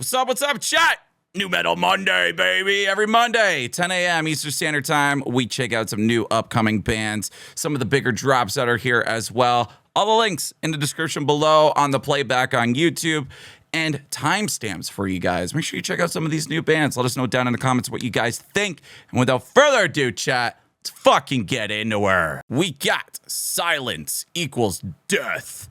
What's up, chat? New Metal Monday, baby. Every Monday, 10 a.m. Eastern Standard Time, we check out some new upcoming bands, some of the bigger drops that are here as well. All the links in the description below on the playback on YouTube and timestamps for you guys. Make sure you check out some of these new bands. Let us know down in the comments what you guys think. And without further ado, chat, let's fucking get into her. We got Silence Equals Death.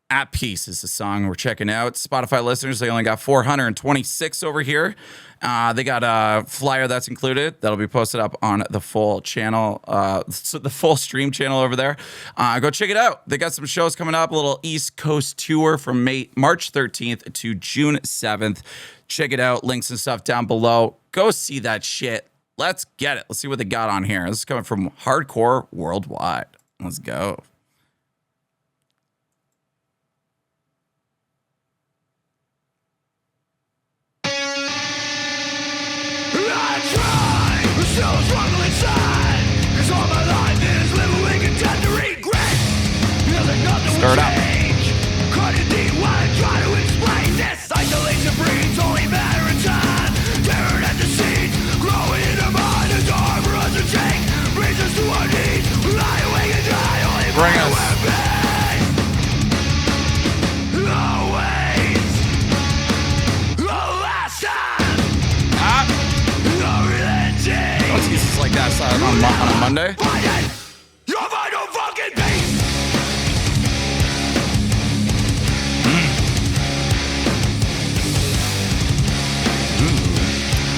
At Peace is the song we're checking out. Spotify listeners, they only got 426 over here. They got a flyer that's included. That'll be posted up on the full channel, so the full stream channel over there. Go check it out. They got some shows coming up, a little East Coast tour from March 13th to June 7th. Check it out. Links and stuff down below. Go see that shit. Let's get it. Let's see what they got on here. This is coming from Hardcore Worldwide. Let's go. Still struggle inside, 'cause all my life is living content to regret. Nothing will change. Cut it deep while I try to explain this. Isolation breeds only matter of time. Tearing at the seeds, growing in our mind as hard for us to change. Brings us to our knees, lie awake and die. Only bring us. Always the last time. Excuses like that on a Monday. Your final fucking beast.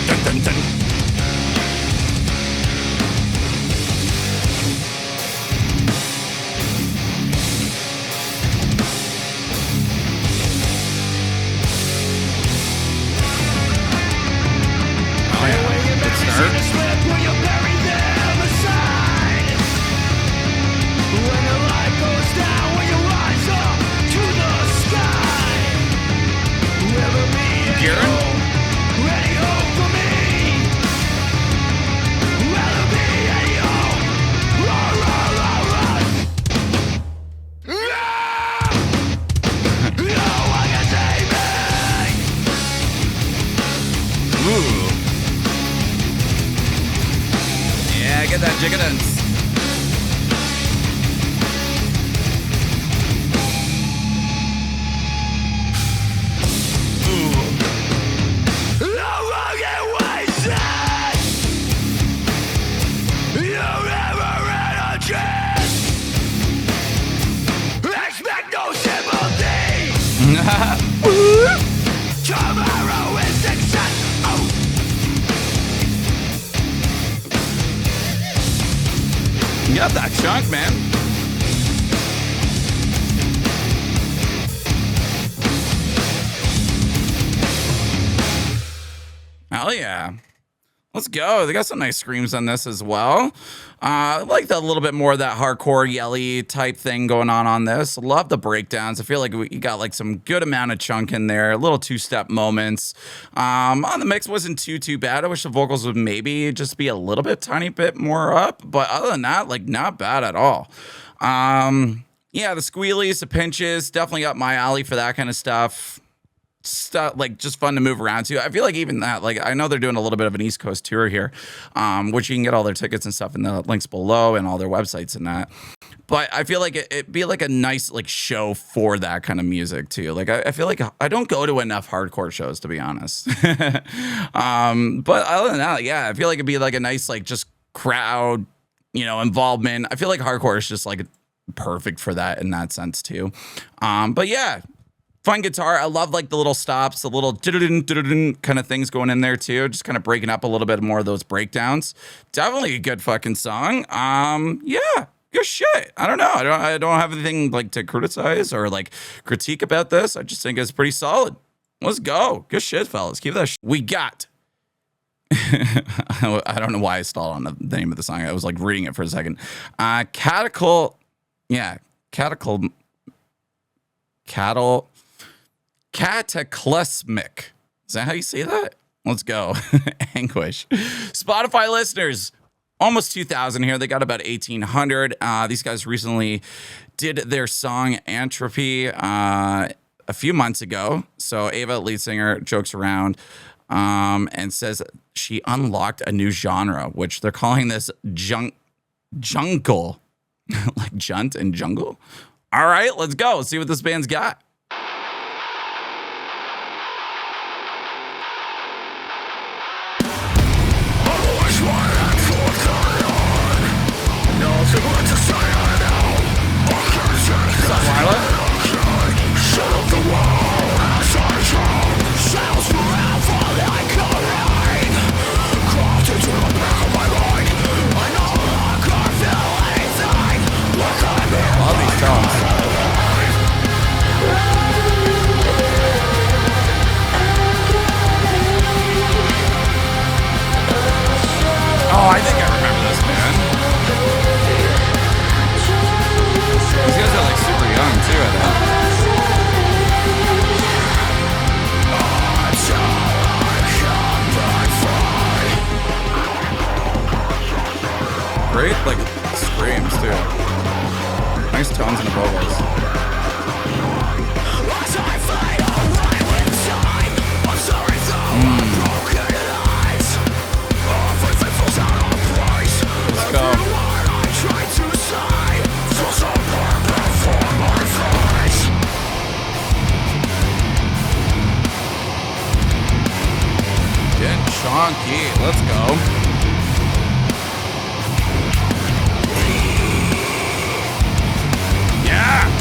Dun, dun, dun. Oh yeah, good start. Get that jiggedance. Expect no sympathy. Tomorrow is success. You got that chunk, man. Hell yeah. Let's go. They got some nice screams on this as well. I like a little bit more of that hardcore yelly type thing going on this. Love the breakdowns. I feel like we got like some good amount of chunk in there. Little two-step moments. On the mix wasn't too bad. I wish the vocals would maybe just be a little bit, tiny bit more up. But other than that, like not bad at all. Yeah, the squealies, the pinches, definitely up my alley for that kind of stuff. Like just fun to move around to. I feel like even that, like I know they're doing a little bit of an East Coast tour here, which you can get all their tickets and stuff in the links below and all their websites and that. But I feel like it'd be like a nice like show for that kind of music too. Like I feel like I don't go to enough hardcore shows, to be honest. But other than that, yeah, I feel like it'd be like a nice like just crowd, involvement. I feel like hardcore is just like perfect for that in that sense too. But yeah. Fun guitar. I love like the little stops, the little kind of things going in there too. Just kind of breaking up a little bit more of those breakdowns. Definitely a good fucking song. Yeah, good shit. I don't know. I don't have anything like to criticize or like critique about this. I just think it's pretty solid. Let's go. Good shit, fellas. Keep that. We got. I don't know why I stalled on the name of the song. I was like reading it for a second. Cataclysmic. Is that how you say that? Let's go. Anguish. Spotify listeners, almost 2,000 here. They got about 1,800. These guys recently did their song Entropy a few months ago. So Ava, lead singer, jokes around and says she unlocked a new genre, which they're calling this jungle, like junt and jungle. All right, let's go. See what this band's got. Love these tones. Oh, I think I remember this band. These guys are like super young too, I think. Great, like, screams too. Nice tones in the vocals. Let's go. Getting chunky. Let's go. Yeah.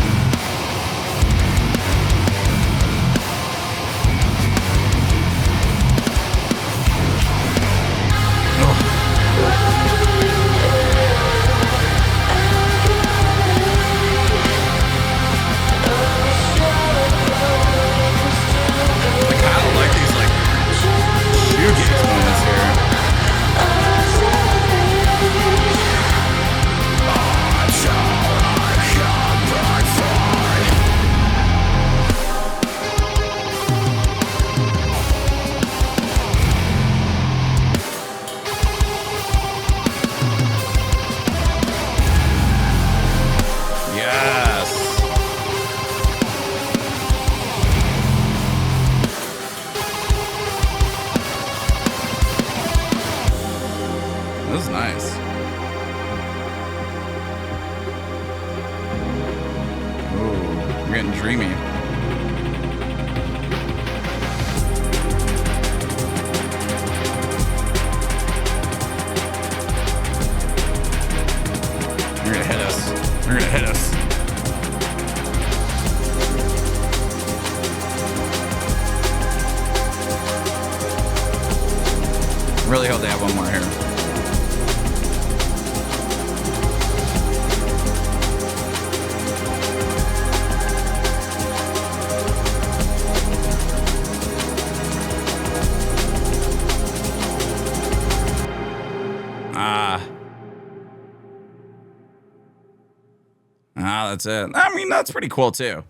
Really hope they have one more here. That's it. I mean, that's pretty cool too.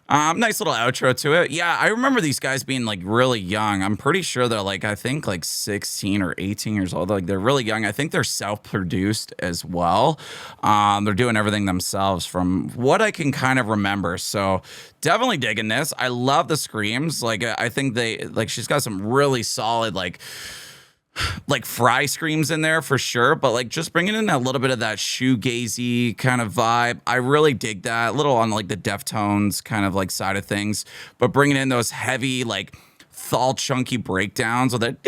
Nice little outro to it. Yeah, I remember these guys being like really young. I'm pretty sure they're like, I think like 16 or 18 years old. Like they're really young. I think they're self-produced as well. They're doing everything themselves from what I can kind of remember. So definitely digging this. I love the screams. Like I think she's got some really solid like fry screams in there for sure, but like just bringing in a little bit of that shoegazy kind of vibe. I really dig that. A little on like the Deftones kind of like side of things, but bringing in those heavy like thal chunky breakdowns with that.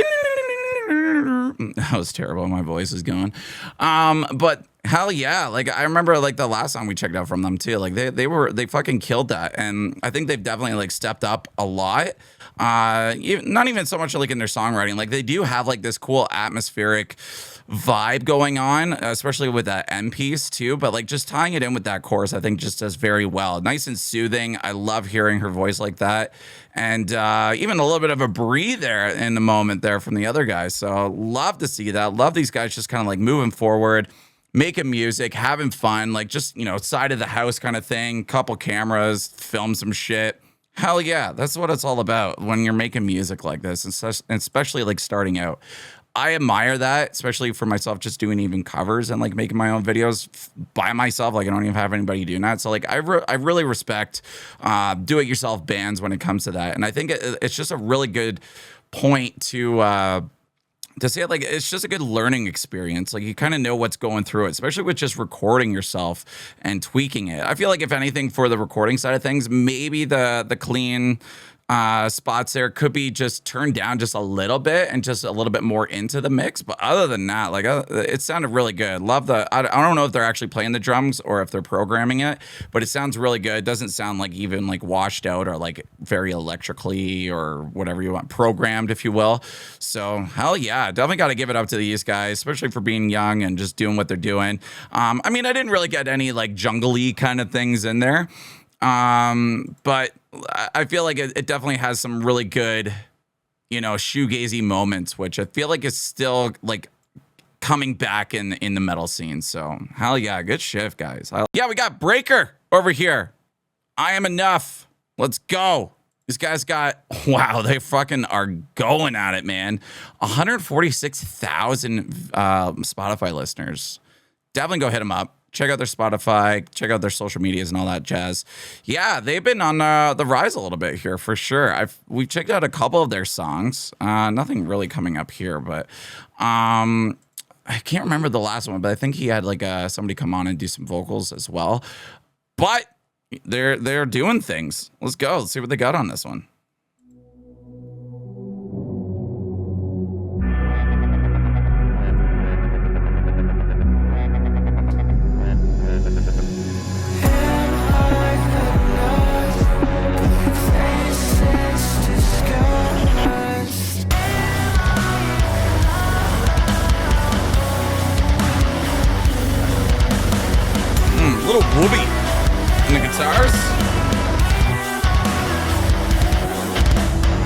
That was terrible. My voice is going. But hell yeah. Like I remember like the last song we checked out from them too. Like they fucking killed that. And I think they've definitely like stepped up a lot. Not even so much like in their songwriting. Like they do have like this cool atmospheric vibe going on, especially with that end piece too. But like just tying it in with that chorus, I think just does very well. Nice and soothing. I love hearing her voice like that. And even a little bit of a breather in the moment there from the other guys. So love to see that. Love these guys just kind of like moving forward, making music, having fun, like just, you know, side of the house kind of thing, couple cameras, film some shit. Hell yeah, that's what it's all about when you're making music like this, and especially like starting out. I admire that, especially for myself, just doing even covers and like making my own videos by myself. Like I don't even have anybody doing that. So like I really respect do-it-yourself bands when it comes to that. And I think it's just a really good point to say like it's just a good learning experience. Like you kind of know what's going through it, especially with just recording yourself and tweaking it. I feel like if anything for the recording side of things, maybe the clean spots there could be just turned down just a little bit and just a little bit more into the mix. But other than that, like it sounded really good. Love the, I don't know if they're actually playing the drums or if they're programming it, but it sounds really good. It doesn't sound like even like washed out or like very electrically or whatever you want, programmed, if you will. So hell yeah, definitely got to give it up to these guys, especially for being young and just doing what they're doing. I mean, I didn't really get any like jungle-y kind of things in there. But I feel like it definitely has some really good, you know, shoegazy moments, which I feel like is still like coming back in the metal scene. So hell yeah, good shift, guys. Yeah, we got Braeker over here. I Am Enough. Let's go. These guys got, wow, they fucking are going at it, man. 146,000 Spotify listeners. Definitely go hit them up. Check out their Spotify, check out their social medias and all that jazz. Yeah, they've been on the rise a little bit here for sure. We've checked out a couple of their songs. Nothing really coming up here, but I can't remember the last one, but I think he had like somebody come on and do some vocals as well. But they're doing things. Let's go. Let's see what they got on this one. Little whoopee in the guitars.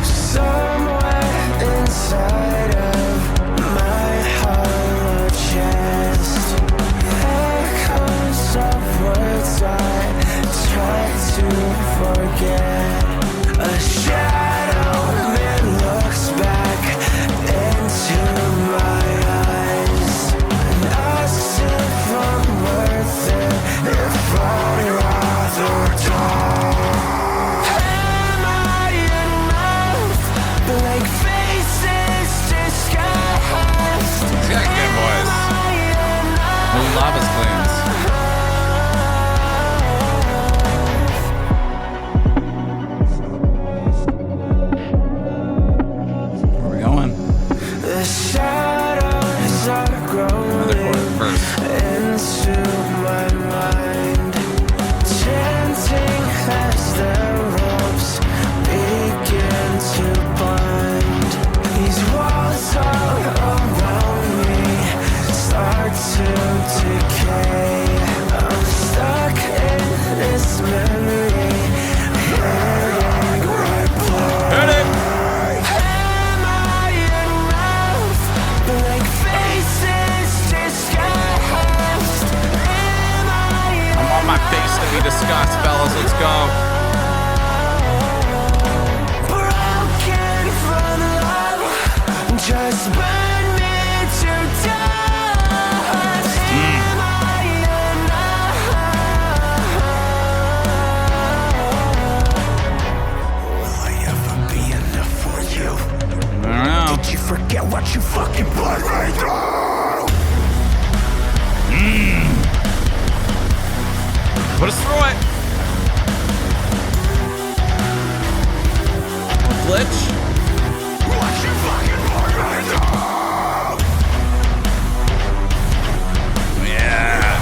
Somewhere inside of my hollow chest, echoes of words I try to forget. A shadow man looks back into my eyes and asks if I'm worth it. If I'd rather die. Am I enough? Blank faces disguised. He's got a good voice. I love his cleans. Where are we going? The shadows are growing into my mind, chanting as the ropes begin to bind. These walls all around me start to decay. I'm stuck in this memory, hearing replay. Am I enough? Blank faces disguised. I'm on my face to be discussed, fellas. Let's go. Broken from love, just burn me to dust. Am I enough? Will I ever be enough for you? I don't know. Did you forget what you fucking put right through? Put us through it. Glitch. What you fucking put right through? Yeah.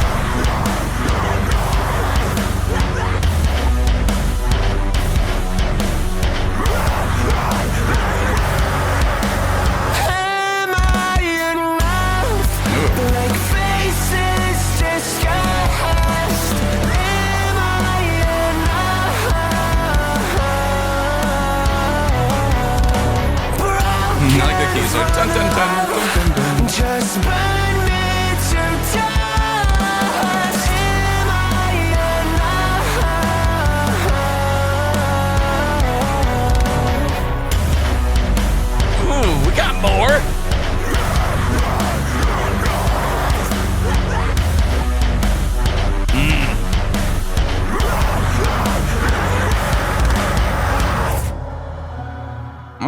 Am I enough? Blank faces disguised. Am I enough? I like the keys. Dun, dun, dun, dun, dun, dun. Just burn me to dust. Am I enough? Ooh, we got more.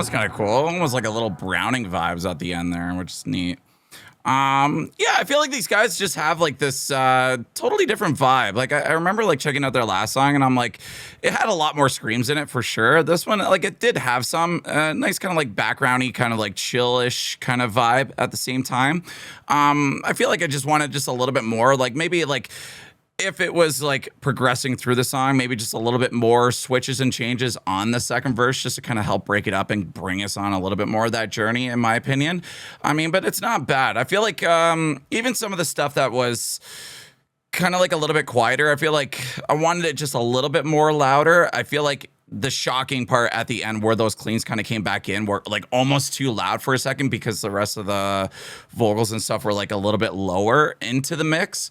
was kind of cool. Almost like a little Browning vibes at the end there, which is neat. Yeah, I feel like these guys just have like this totally different vibe. Like I remember like checking out their last song and I'm like, it had a lot more screams in it for sure. This one, like it did have some nice kind of like backgroundy, kind of like chillish kind of vibe at the same time. I feel like I just wanted just a little bit more, like maybe like if it was like progressing through the song, maybe just a little bit more switches and changes on the second verse just to kind of help break it up and bring us on a little bit more of that journey, in my opinion. I mean, but it's not bad. I feel like even some of the stuff that was kind of like a little bit quieter, I feel like I wanted it just a little bit more louder. I feel like the shocking part at the end where those cleans kind of came back in were like almost too loud for a second because the rest of the vocals and stuff were like a little bit lower into the mix.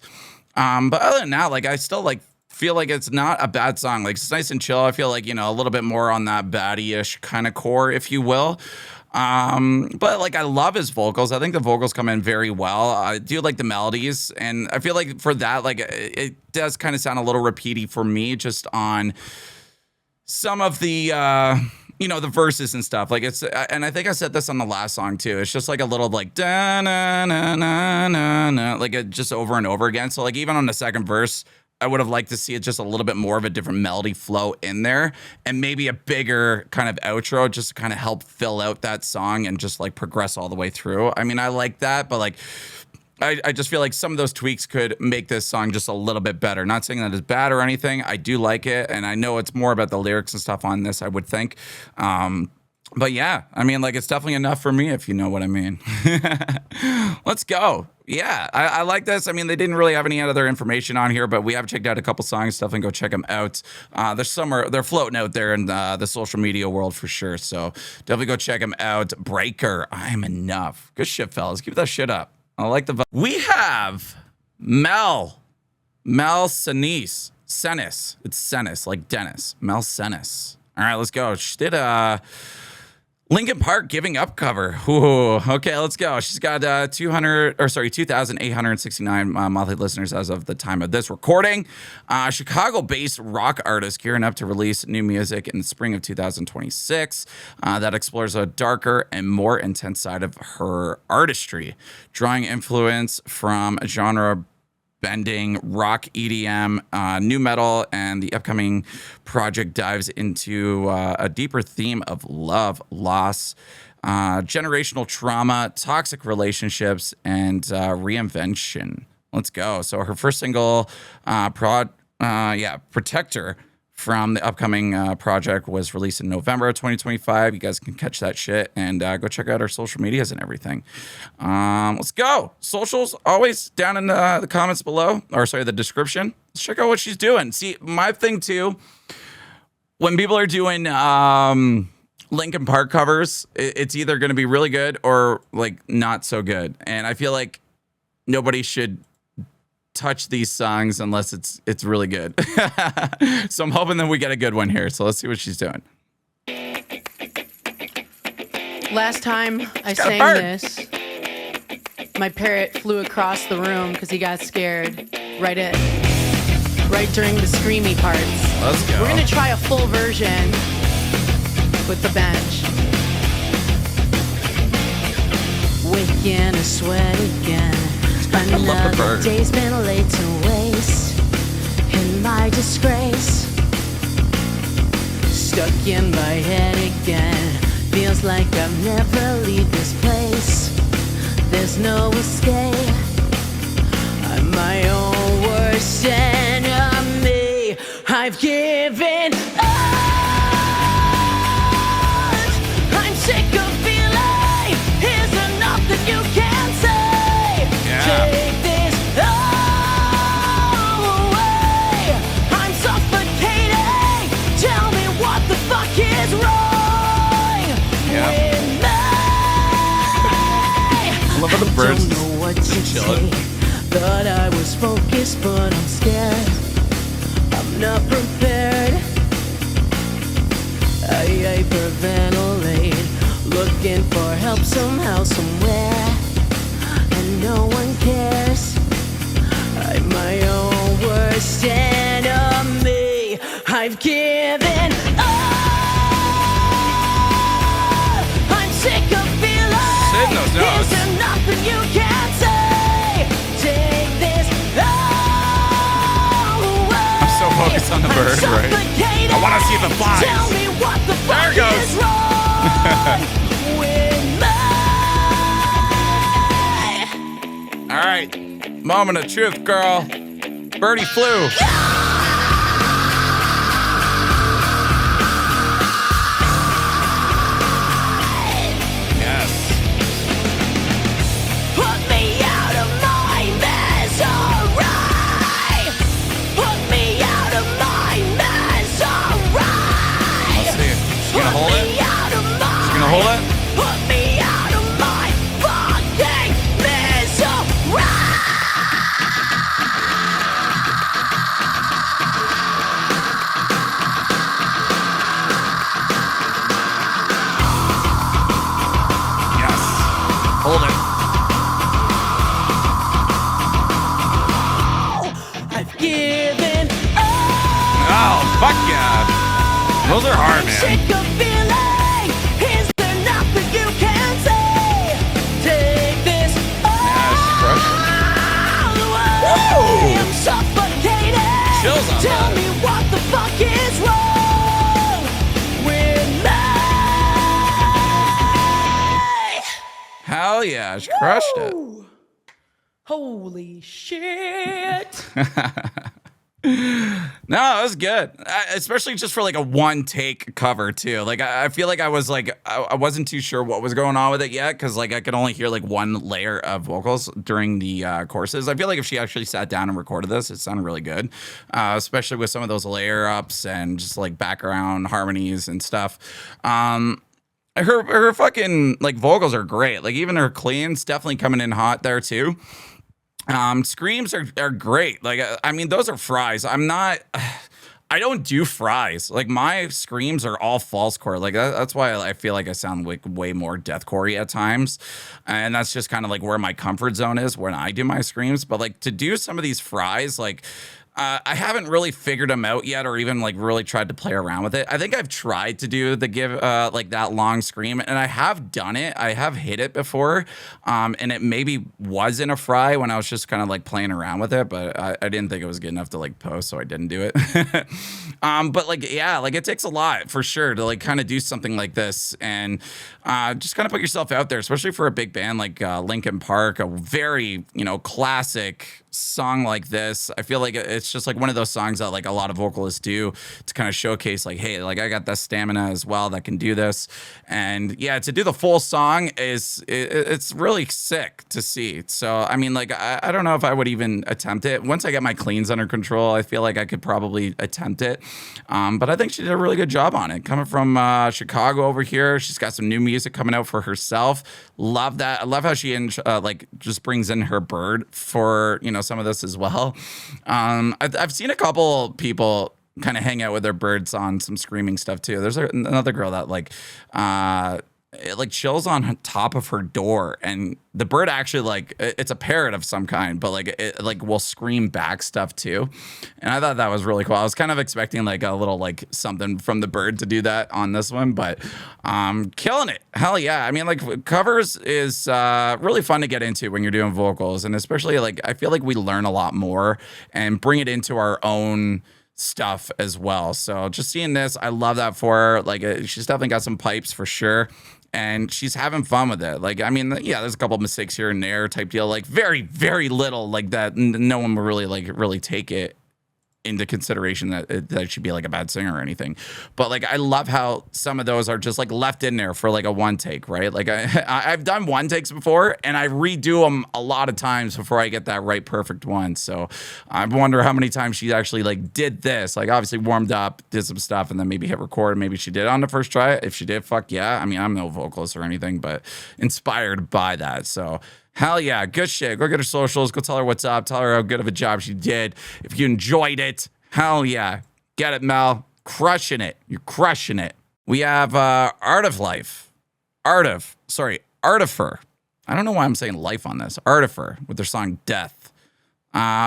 But other than that, like I still like feel like it's not a bad song. Like it's nice and chill. I feel like, you know, a little bit more on that baddie-ish kind of core, if you will. But like I love his vocals. I think the vocals come in very well. I do like the melodies, and I feel like for that, like it does kind of sound a little repeaty for me, just on some of the you know, the verses and stuff. Like it's, and I think I said this on the last song too. It's just like a little like da na na na na na, like it just over and over again. So like even on the second verse, I would have liked to see it just a little bit more of a different melody flow in there, and maybe a bigger kind of outro just to kind of help fill out that song and just like progress all the way through. I mean, I like that, but like I just feel like some of those tweaks could make this song just a little bit better. Not saying that it's bad or anything. I do like it, and I know it's more about the lyrics and stuff on this, I would think. But yeah, I mean, like, it's definitely enough for me, if you know what I mean. Let's go. Yeah, I like this. I mean, they didn't really have any other information on here, but we have checked out a couple songs, stuff, and go check them out. There's somewhere, they're floating out there in the social media world for sure. So definitely go check them out. Braeker, I'm enough. Good shit, fellas. Keep that shit up. I like the vibe. We have Mel Senese. It's Senese, like Dennis. Mel Senese. All right, let's go. She did a Linkin Park Giving Up cover. Ooh, okay, let's go. She's got 2,869 monthly listeners as of the time of this recording. Chicago-based rock artist gearing up to release new music in the spring of 2026 that explores a darker and more intense side of her artistry, drawing influence from genre bending rock, EDM, new metal, and the upcoming project dives into a deeper theme of love, loss, generational trauma, toxic relationships, and reinvention. Let's go. So her first single, Protector, from the upcoming project was released in November of 2025. You guys can catch that shit and go check out our social medias and everything. Let's go. Socials always down in the comments below, or sorry, the description. Let's check out what she's doing. See, my thing too, when people are doing Linkin Park covers, it's either going to be really good or like not so good. And I feel like nobody should touch these songs unless it's really good. So I'm hoping that we get a good one here. So let's see what she's doing. Last time I sang this, my parrot flew across the room because he got scared right during the screamy parts. Let's go. We're gonna try a full version with the bench. Waking to sweat again. Another day's been laid to waste in my disgrace. Stuck in my head again. Feels like I'll never leave this place. There's no escape. I'm my own worst enemy. I've given up. I'm sick of feeling. Here's enough that you can say. Take this all away. I'm suffocating. Tell me what the fuck is wrong with me. I love how the birds don't know what to say. Thought I was focused, but I'm scared. I'm not prepared. I hyperventilate, looking for help somehow, somewhere. No one cares. I'm my own worst enemy. I've given up. bird, right? I want to see if it flies. Tell me what the There fuck it goes. is wrong with me? All right, moment of truth, girl. Birdie flew. Yes. Put me out of my misery. Put me out of my misery. Let's see. She's gonna hold it. She's She's gonna hold it. Put me out of my fucking misery. Yes. Hold it. I've given up. Oh, fuck yeah. Those are hard, man. Sick of feeling. Is there nothing you can say? Take this Yeah, she crushed it. all away. Woo! I'm suffocating. Chills on Tell that. me what the fuck is wrong with me? Hell yeah, she crushed it. Ooh. Holy shit. No, it was good. Especially just for like a one take cover too. Like I feel like I was like I wasn't too sure what was going on with it yet because like I could only hear like one layer of vocals during the courses. I feel like if she actually sat down and recorded this, it sounded really good, especially with some of those layer ups and just like background harmonies and stuff. Her fucking like vocals are great. Like even her cleans definitely coming in hot there too. Screams are great. Like, I mean, those are fries. I don't do fries. Like my screams are all false core. Like that's why I feel like I sound like way more deathcore-y at times. And that's just kind of like where my comfort zone is when I do my screams. But like to do some of these fries, like, I haven't really figured them out yet or even like really tried to play around with it. I think I've tried to do the give like that long scream and I have done it. I have hit it before. And it maybe was in a fry when I was just kind of like playing around with it, but I didn't think it was good enough to like post, so I didn't do it. But like, yeah, like it takes a lot for sure to like kind of do something like this and just kind of put yourself out there, especially for a big band like Linkin Park, a very, classic song like this. I feel like it's just like one of those songs that like a lot of vocalists do to kind of showcase like, hey, like I got that stamina as well that can do this. And yeah, to do the full song it's really sick to see. So I mean, like I don't know if I would even attempt it. Once I get my cleans under control, I feel like I could probably attempt it. But I think she did a really good job on it. Coming from Chicago over here, she's got some new music coming out for herself. Love that. I love how she like just brings in her bird for some of this as well. I've seen a couple people kind of hang out with their birds on some screaming stuff too. There's another girl that like it like chills on top of her door, and the bird actually like it's a parrot of some kind, but like it like will scream back stuff too. And I thought that was really cool. I was kind of expecting like a little like something from the bird to do that on this one, but killing it. Hell yeah. I mean, like covers is really fun to get into when you're doing vocals, and especially like I feel like we learn a lot more and bring it into our own stuff as well. So just seeing this, I love that for her. Like she's definitely got some pipes for sure. And she's having fun with it. Like, I mean, yeah, there's a couple of mistakes here and there type deal, like very, very little like that. No one will really take it into consideration that it should be like a bad singer or anything. But like, I love how some of those are just like left in there for like a one take, right? Like I've done one takes before and I redo them a lot of times before I get that right perfect one. So I wonder how many times she actually like did this, like obviously warmed up, did some stuff, and then maybe hit record. Maybe she did on the first try. If she did, fuck yeah. I mean, I'm no vocalist or anything, but inspired by that. So hell yeah, good shit. Go get her socials. Go tell her what's up. Tell her how good of a job she did. If you enjoyed it, hell yeah. Get it, Mel. Crushing it. You're crushing it. We have Artifer. I don't know why I'm saying life on this. Artifer with their song Death.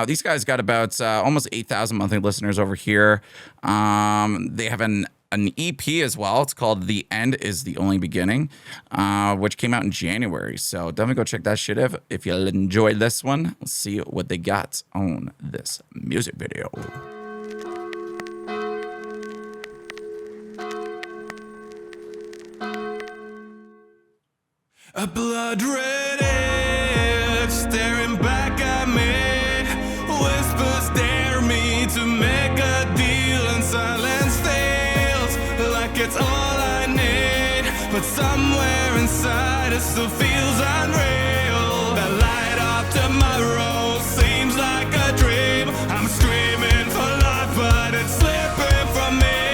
These guys got about almost 8,000 monthly listeners over here. They have an EP as well. It's called The End Is the Only Beginning, which came out in January. So definitely go check that shit out if you'll enjoy this one. Let's see what they got on this music video. A blood red edge staring back at me. Whispers dare me to make a deal, and silence feels like it's all I need. But somewhere inside it still feels unreal. The light of tomorrow seems like a dream. I'm screaming for life, but it's slipping from me.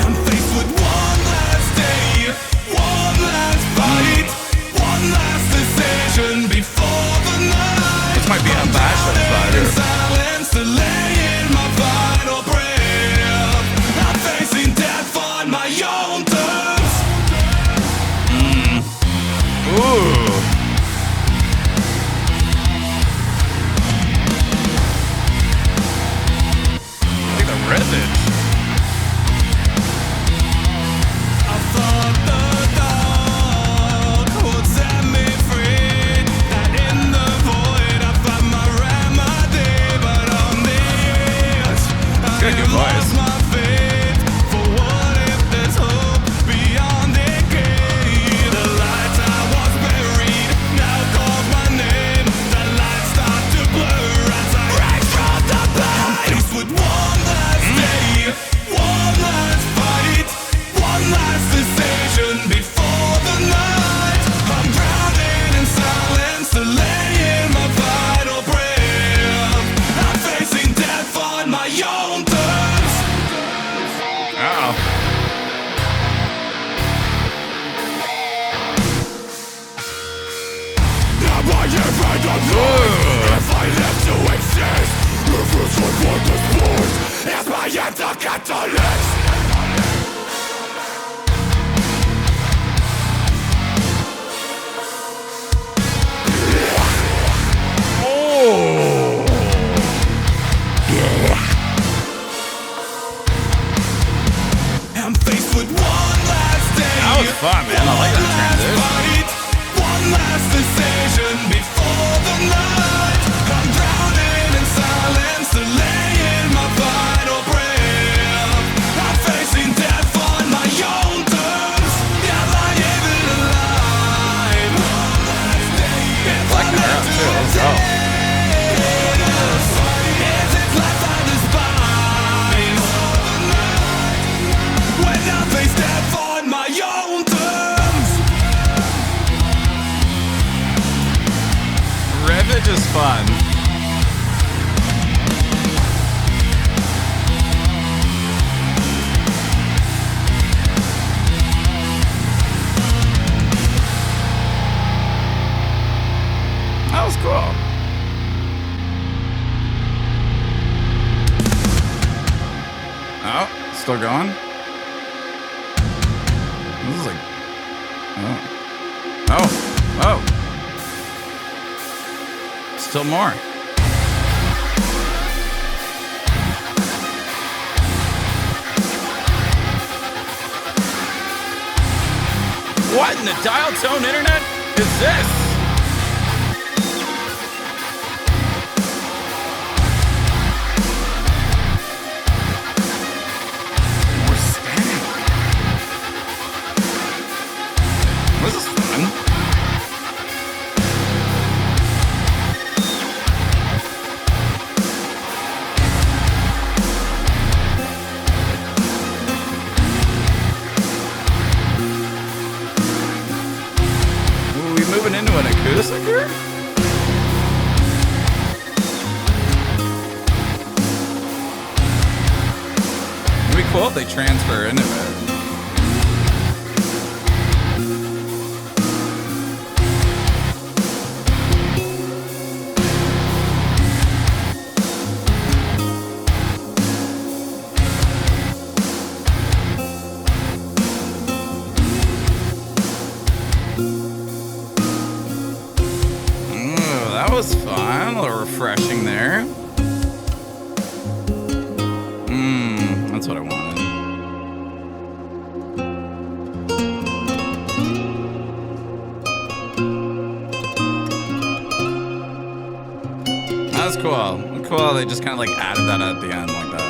I'm faced with one last day, one last fight, one last decision before the night. This might be a Bastion fighter. In silence to lay in my final breath. I'm facing death on my own terms. Ooh. Look at the Ravage. I thought the dark would set me free. That in the void I found my remedy. But on the edge I got good voice. lost my faith. For what if there's hope beyond decay? The light I was buried now calls my name. The lights start to blur as I rise from the pain. I'm faced with one last day, one last fight, one last decision before the night. I'm drowning in silence to lay in my final breath. I'm facing death on my own terms. Uh-oh. Am I even alive? If I live to exist, if it's what this force is my end the catalyst. Oh. I'm faced with one last day. That was fun, man. I like that transition. Fight, one last decision before the night. I'm drowning in silence to lay in my final breath. I'm facing death on my own terms. Am I even alive? One last day. If Like I that live too. to Let's go. is it life I despise? When I face death on my own terms. Ravage is fun. That was cool. Oh, still going? This is like... Oh. Oh. Oh. Still more. What in the dial tone internet is this? More static. This is fun. Are we moving into an acoustic here? It'd be cool if they transfer into it. That was fun, a little refreshing there. That's what I wanted. That's cool. Cool, they just kind of like added that at the end like that.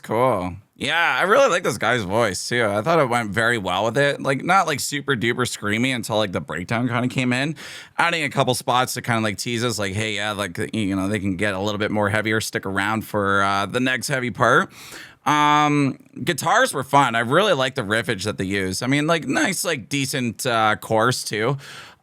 cool. Yeah, I really like this guy's voice too. I thought it went very well with it. Like not like super duper screamy until like the breakdown kind of came in, adding a couple spots to kind of like tease us like, hey, yeah, like you know, they can get a little bit more heavier. Stick around for the next heavy part. Guitars were fun. I really like the riffage that they use. I mean, like nice, like decent chorus too.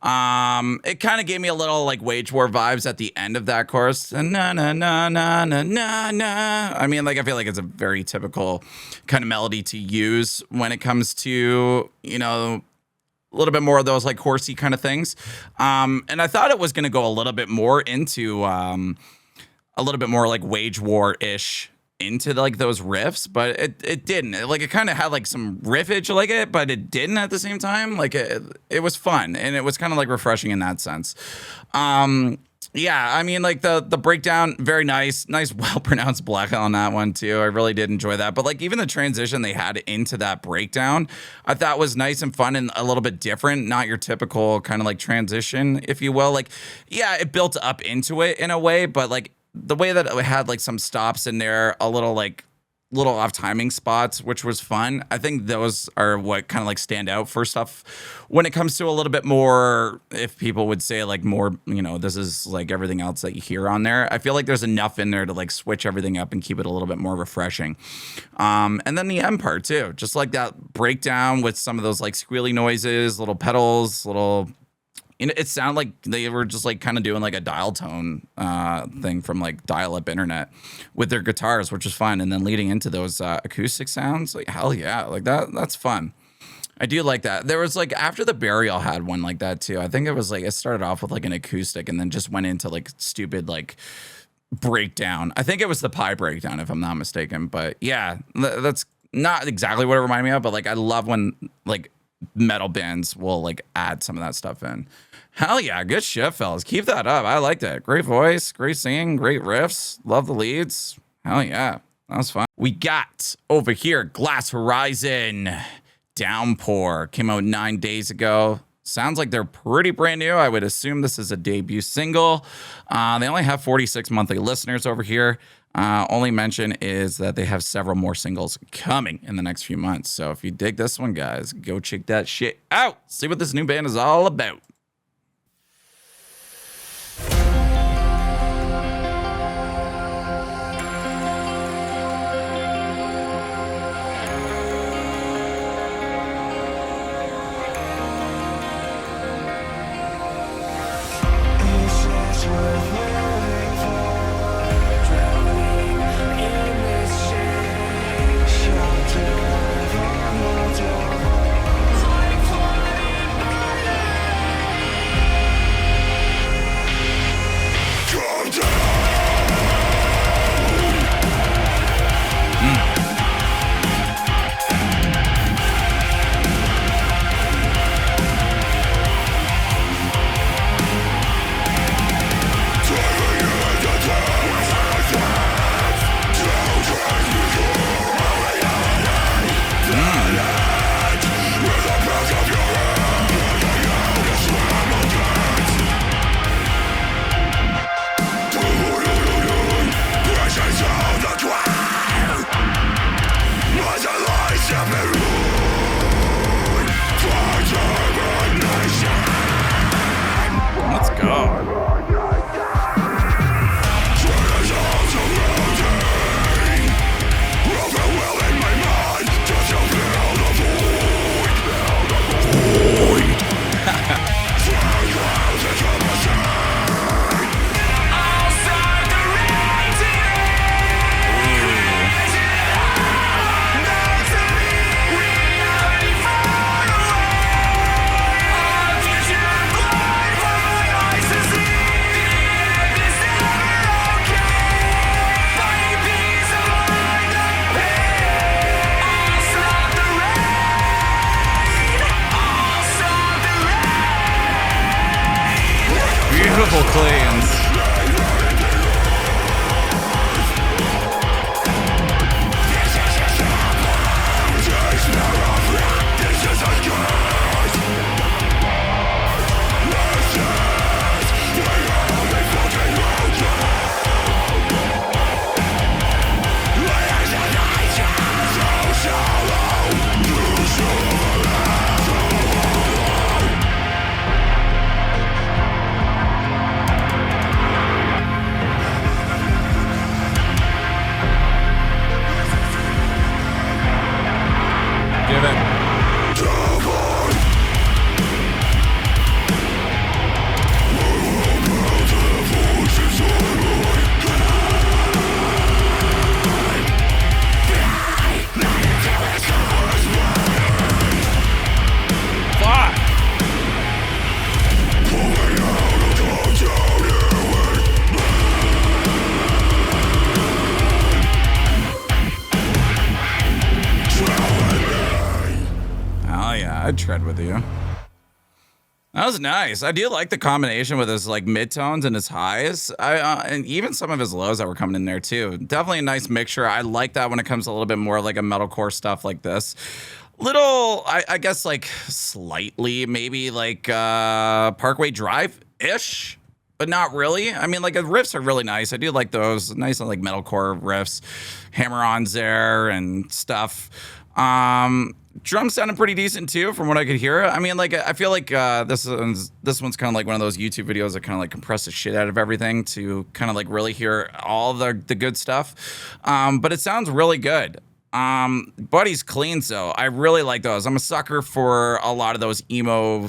It kind of gave me a little like Wage War vibes at the end of that chorus. Na na na na na na na. I mean, like I feel like it's a very typical kind of melody to use when it comes to, you know, a little bit more of those like horsey kind of things. And I thought it was going to go a little bit more into a little bit more like Wage War-ish into like those riffs, but it didn't. It kind of had like some riffage like it, but it didn't at the same time. Like it was fun and it was kind of like refreshing in that sense. Yeah, I mean like the breakdown, very nice, well pronounced Blegh on that one too. I really did enjoy that. But like even the transition they had into that breakdown, I thought was nice and fun and a little bit different, not your typical kind of like transition, if you will. Like, yeah, it built up into it in a way, but like the way that it had like some stops in there, a little off timing spots, which was fun. I think those are what kind of like stand out for stuff when it comes to a little bit more, if people would say like more, you know, this is like everything else that you hear on there. I feel like there's enough in there to like switch everything up and keep it a little bit more refreshing. And then the end part too, just like that breakdown with some of those like squealy noises, little pedals, little. It sounded like they were just like kind of doing like a dial tone thing from like dial-up internet with their guitars, which was fun. And then leading into those acoustic sounds, like hell yeah, like that's fun. I do like that. There was like after the Burial had one like that too. I think it was like it started off with like an acoustic and then just went into like stupid like breakdown. I think it was the Pie breakdown if I'm not mistaken. But yeah, that's not exactly what it reminded me of. But like I love when like metal bands will like add some of that stuff in. Hell yeah, good shit, fellas. Keep that up. I liked it. Great voice, great singing, great riffs. Love the leads. Hell yeah, that was fun. We got over here Glass Horizon. Downpour came out 9 days ago. Sounds like they're pretty brand new. I would assume this is a debut single. They only have 46 monthly listeners over here. Only mention is that they have several more singles coming in the next few months. So if you dig this one, guys, go check that shit out. See what this new band is all about. Give it. Fuck. Oh yeah, I'd tread with you. That was nice. I do like the combination with his like midtones and his highs, and even some of his lows that were coming in there too. Definitely a nice mixture. I like that when it comes to a little bit more like a metalcore stuff like this. Little, I guess like slightly maybe like Parkway Drive-ish, but not really. I mean, like the riffs are really nice. I do like those nice like metalcore riffs, hammer-ons there and stuff. Drums sounded pretty decent too, from what I could hear. I mean, like I feel like this one's kind of like one of those YouTube videos that kind of like compress the shit out of everything to kind of like really hear all the good stuff. But it sounds really good. Buddy's cleans though. I really like those. I'm a sucker for a lot of those emo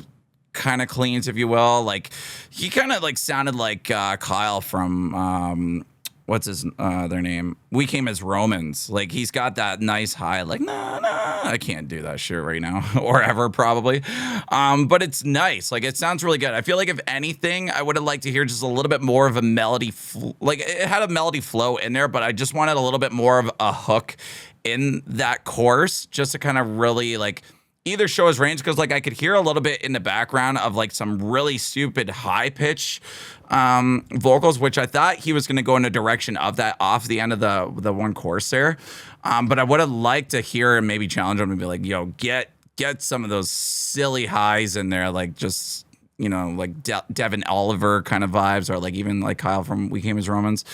kind of cleans, if you will. Like he kind of like sounded like Kyle from what's his their name? We Came as Romans. Like he's got that nice high, like nah. I can't do that shit right now or ever probably. But it's nice. Like it sounds really good. I feel like if anything, I would have liked to hear just a little bit more of a melody. Like it had a melody flow in there, but I just wanted a little bit more of a hook in that chorus just to kind of really like either show his range, because like I could hear a little bit in the background of like some really stupid high pitch vocals, which I thought he was going to go in a direction of that off the end of the one chorus there. But I would have liked to hear him maybe challenge him and be like, yo, get some of those silly highs in there, like just, you know, like Devin Oliver kind of vibes, or like even like Kyle from We Came as Romans.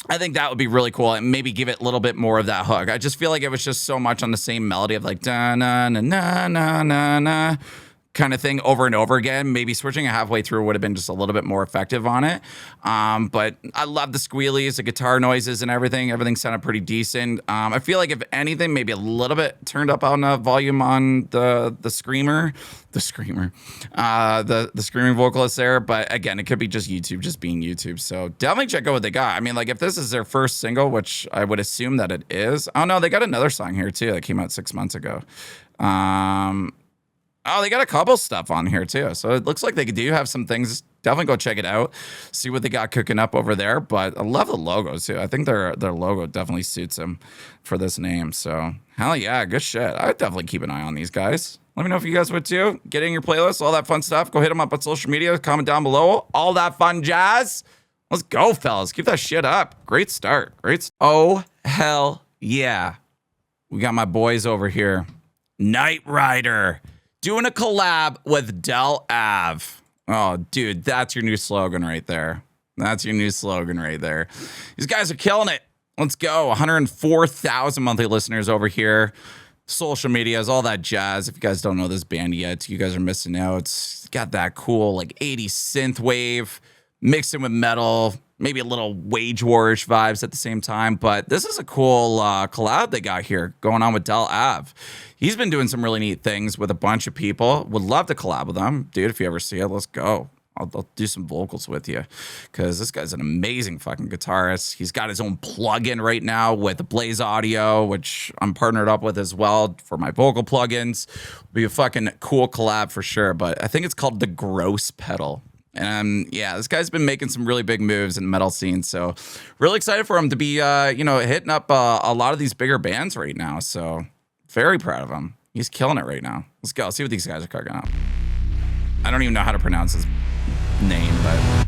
I think that would be really cool, and maybe give it a little bit more of that hook. I just feel like it was just so much on the same melody of like da na na na na na na kind of thing over and over again. Maybe switching it halfway through would have been just a little bit more effective on it. But I love the squealies, the guitar noises, and everything. Everything sounded pretty decent. I feel like if anything, maybe a little bit turned up on volume on the screaming vocalist there. But again, it could be just YouTube, just being YouTube. So definitely check out what they got. I mean, like if this is their first single, which I would assume that it is. Oh no, they got another song here too that came out 6 months ago. Oh, they got a couple stuff on here too. So it looks like they do have some things. Definitely go check it out. See what they got cooking up over there. But I love the logos too. I think their logo definitely suits them for this name. So hell yeah, good shit. I'd definitely keep an eye on these guys. Let me know if you guys would too. Get in your playlist, all that fun stuff. Go hit them up on social media. Comment down below. All that fun jazz. Let's go, fellas. Keep that shit up. Great start. Oh, hell yeah. We got my boys over here. Knight Rider. Doing a collab with Del Ave. Oh, dude, that's your new slogan right there. That's your new slogan right there. These guys are killing it. Let's go. 104,000 monthly listeners over here. Social medias, all that jazz. If you guys don't know this band yet, you guys are missing out. It's got that cool like 80s synth wave mixed in with metal, maybe a little Wage War-ish vibes at the same time. But this is a cool collab they got here going on with Del Ave. He's been doing some really neat things with a bunch of people. Would love to collab with him. Dude, if you ever see it, let's go. I'll do some vocals with you, because this guy's an amazing fucking guitarist. He's got his own plugin right now with the Blegh Audio, which I'm partnered up with as well for my vocal plugins. Be a fucking cool collab for sure. But I think it's called the Gross Pedal. And yeah, this guy's been making some really big moves in the metal scene. So really excited for him to be, hitting up a lot of these bigger bands right now. So very proud of him. He's killing it right now. Let's go. See what these guys are cooking up. I don't even know how to pronounce his name, but...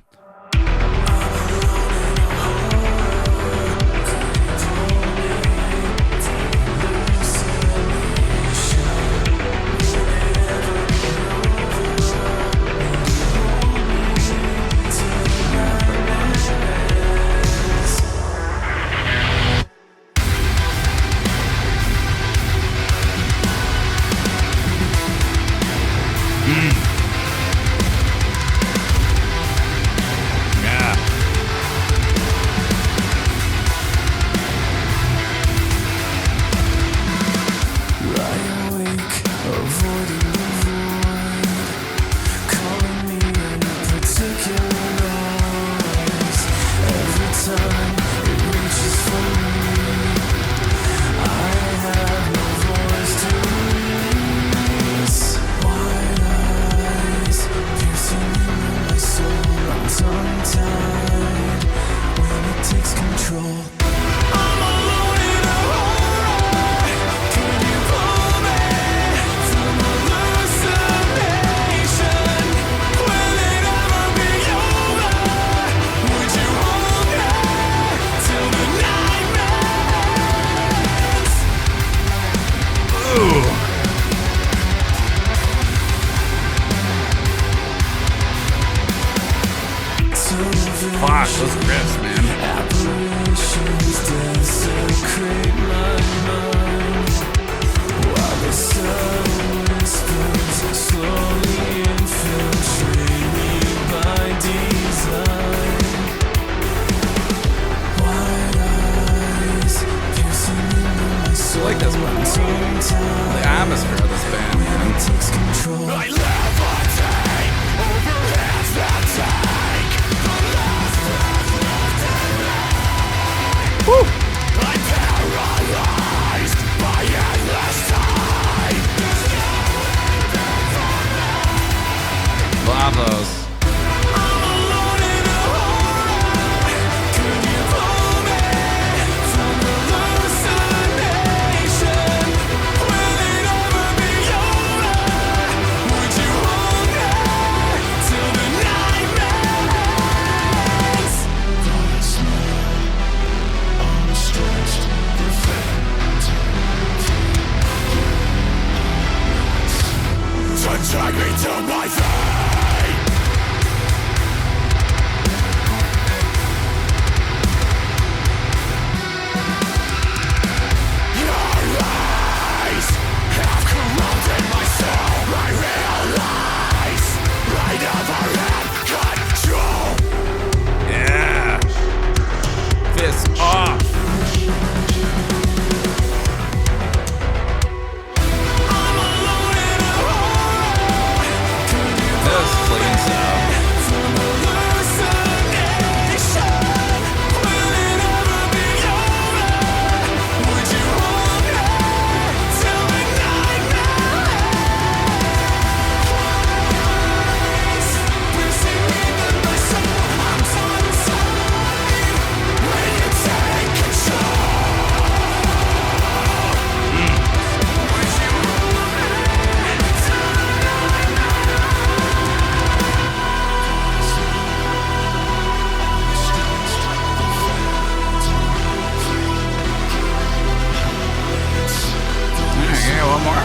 little more?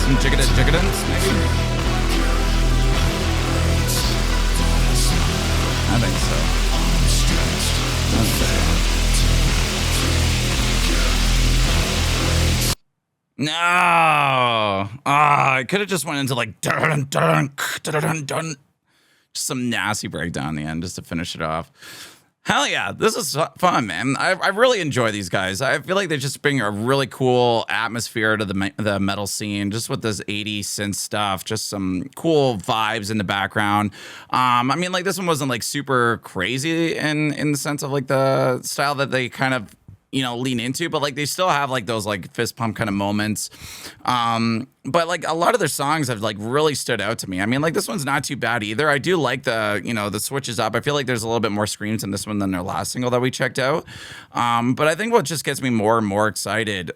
Some jiggedins, maybe? I think so. Okay. No. I could have just went into like dun, dun, dun, dun, dun. Just some nasty breakdown in the end just to finish it off. Hell yeah, this is fun, man. I really enjoy these guys. I feel like they just bring a really cool atmosphere to the metal scene, just with this 80s synth stuff, just some cool vibes in the background. I mean, like this one wasn't like super crazy in the sense of like the style that they kind of, you know, lean into, but like they still have like those like fist pump kind of moments. But like a lot of their songs have like really stood out to me. I mean, like this one's not too bad either. I do like the, you know, the switches up. I feel like there's a little bit more screams in this one than their last single that we checked out. But I think what just gets me more and more excited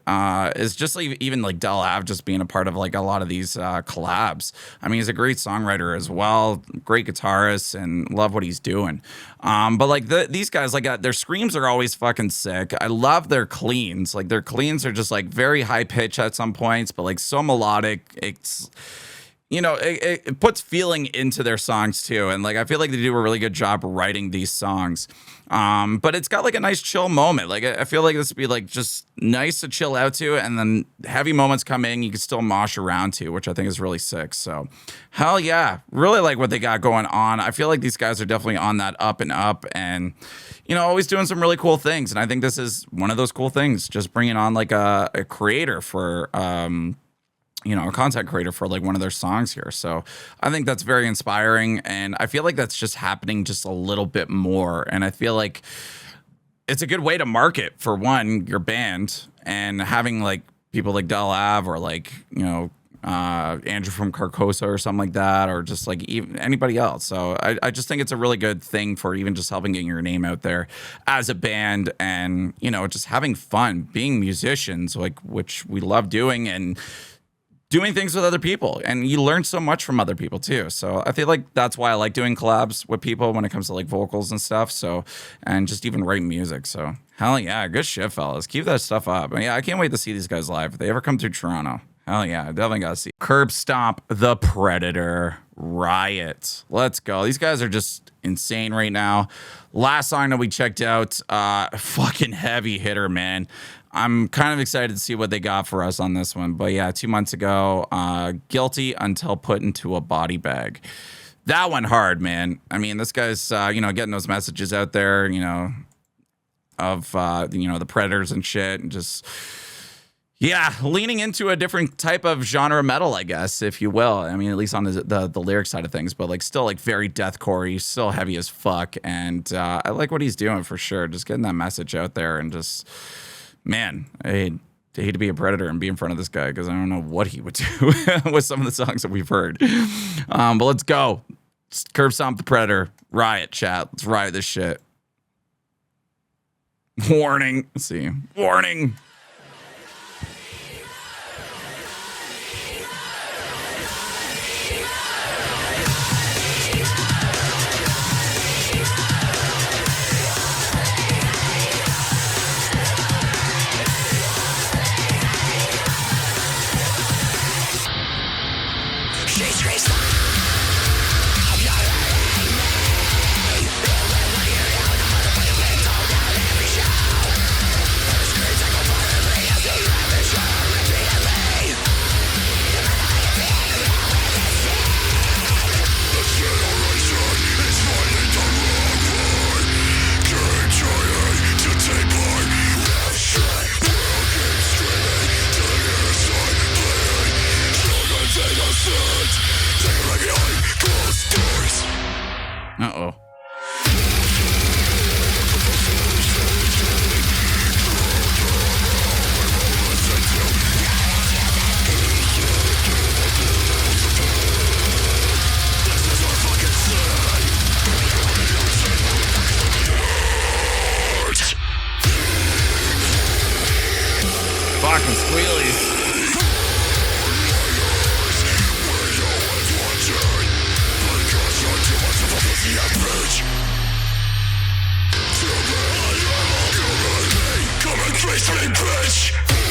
is just like even like Del Av just being a part of like a lot of these collabs. I mean, he's a great songwriter as well, great guitarist, and love what he's doing. But like these guys, like their screams are always fucking sick. I love their cleans. Like their cleans are just like very high pitch at some points, but like so melodic. It's, you know, it puts feeling into their songs too. And like, I feel like they do a really good job writing these songs. But it's got like a nice chill moment. Like I feel like this would be like just nice to chill out to, and then heavy moments come in, you can still mosh around to, which I think is really sick. So hell yeah, really like what they got going on. I feel like these guys are definitely on that up and up, and you know, always doing some really cool things. And I think this is one of those cool things, just bringing on like a creator for, you know, a content creator for like one of their songs here. So I think that's very inspiring, and I feel like that's just happening just a little bit more. And I feel like it's a good way to market, for one, your band, and having like people like Del Av or like, you know, Andrew from Carcosa or something like that, or just like even anybody else. So I just think it's a really good thing for even just helping getting your name out there as a band, and, you know, just having fun being musicians, like, which we love doing, and doing things with other people, and you learn so much from other people too. So I feel like that's why I like doing collabs with people when it comes to like vocals and stuff. So, and just even writing music. So hell yeah, good shit, fellas. Keep that stuff up. And yeah, I can't wait to see these guys live. If they ever come through Toronto, hell yeah, I definitely gotta see. Curbstomp, The Predator, Riot. Let's go. These guys are just insane right now. Last song that we checked out, fucking heavy hitter, man. I'm kind of excited to see what they got for us on this one. But yeah, 2 months ago, Guilty Until Put Into a Body Bag. That one hard, man. I mean, this guy's, you know, getting those messages out there, you know, of, you know, the predators and shit, and just, yeah, leaning into a different type of genre metal, I guess, if you will. I mean, at least on the lyric side of things, but like still like very deathcore-y, still heavy as fuck. And I like what he's doing for sure. Just getting that message out there, and just, man, I hate to be a predator and be in front of this guy, because I don't know what he would do with some of the songs that we've heard. But let's go. Curbstomp, The Predator, Riot, chat. Let's riot this shit. Warning. Let's see. Warning. Uh-oh. Fucking squealies. Come and face me, bitch!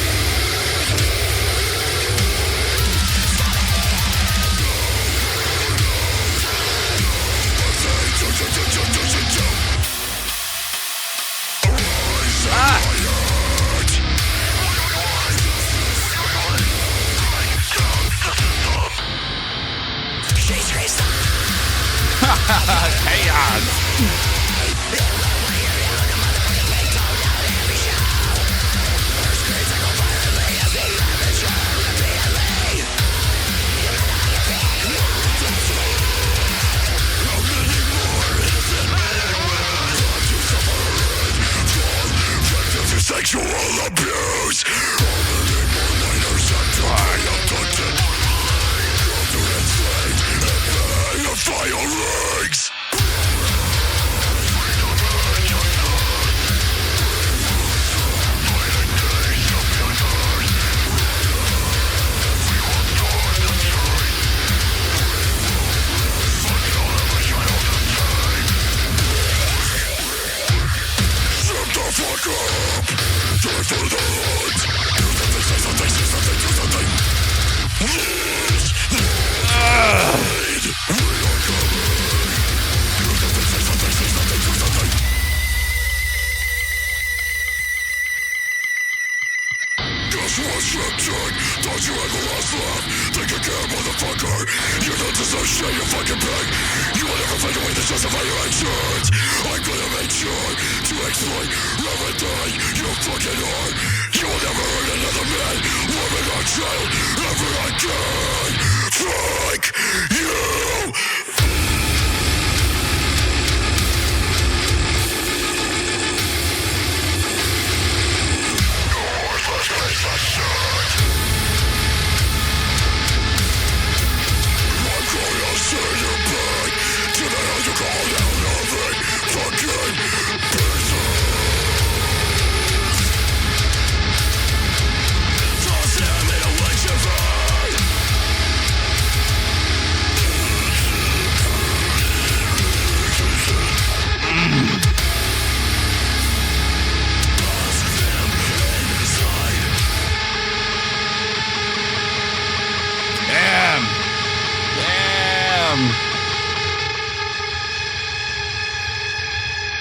Thought you had the last laugh. Think again, motherfucker. You don't deserve shit, you fucking pig. You will never find a way to justify your actions. I'm gonna make sure to exploit everything you fucking are. You will never hurt another man, woman, or child ever again. Fuck you.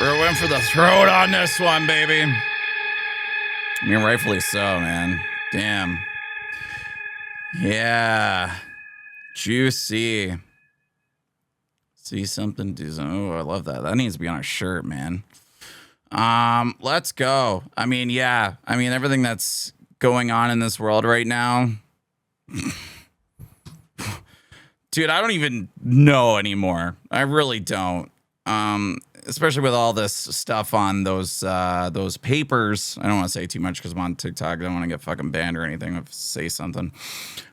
We're going for the throat on this one, baby. I mean, rightfully so, man. Damn. Yeah. Juicy. See something, do something. Oh, I love that. That needs to be on a shirt, man. Let's go. I mean, yeah. I mean, everything that's going on in this world right now. Dude, I don't even know anymore. I really don't. Especially with all this stuff on those papers. I don't want to say too much because I'm on TikTok. I don't want to get fucking banned or anything if I say something.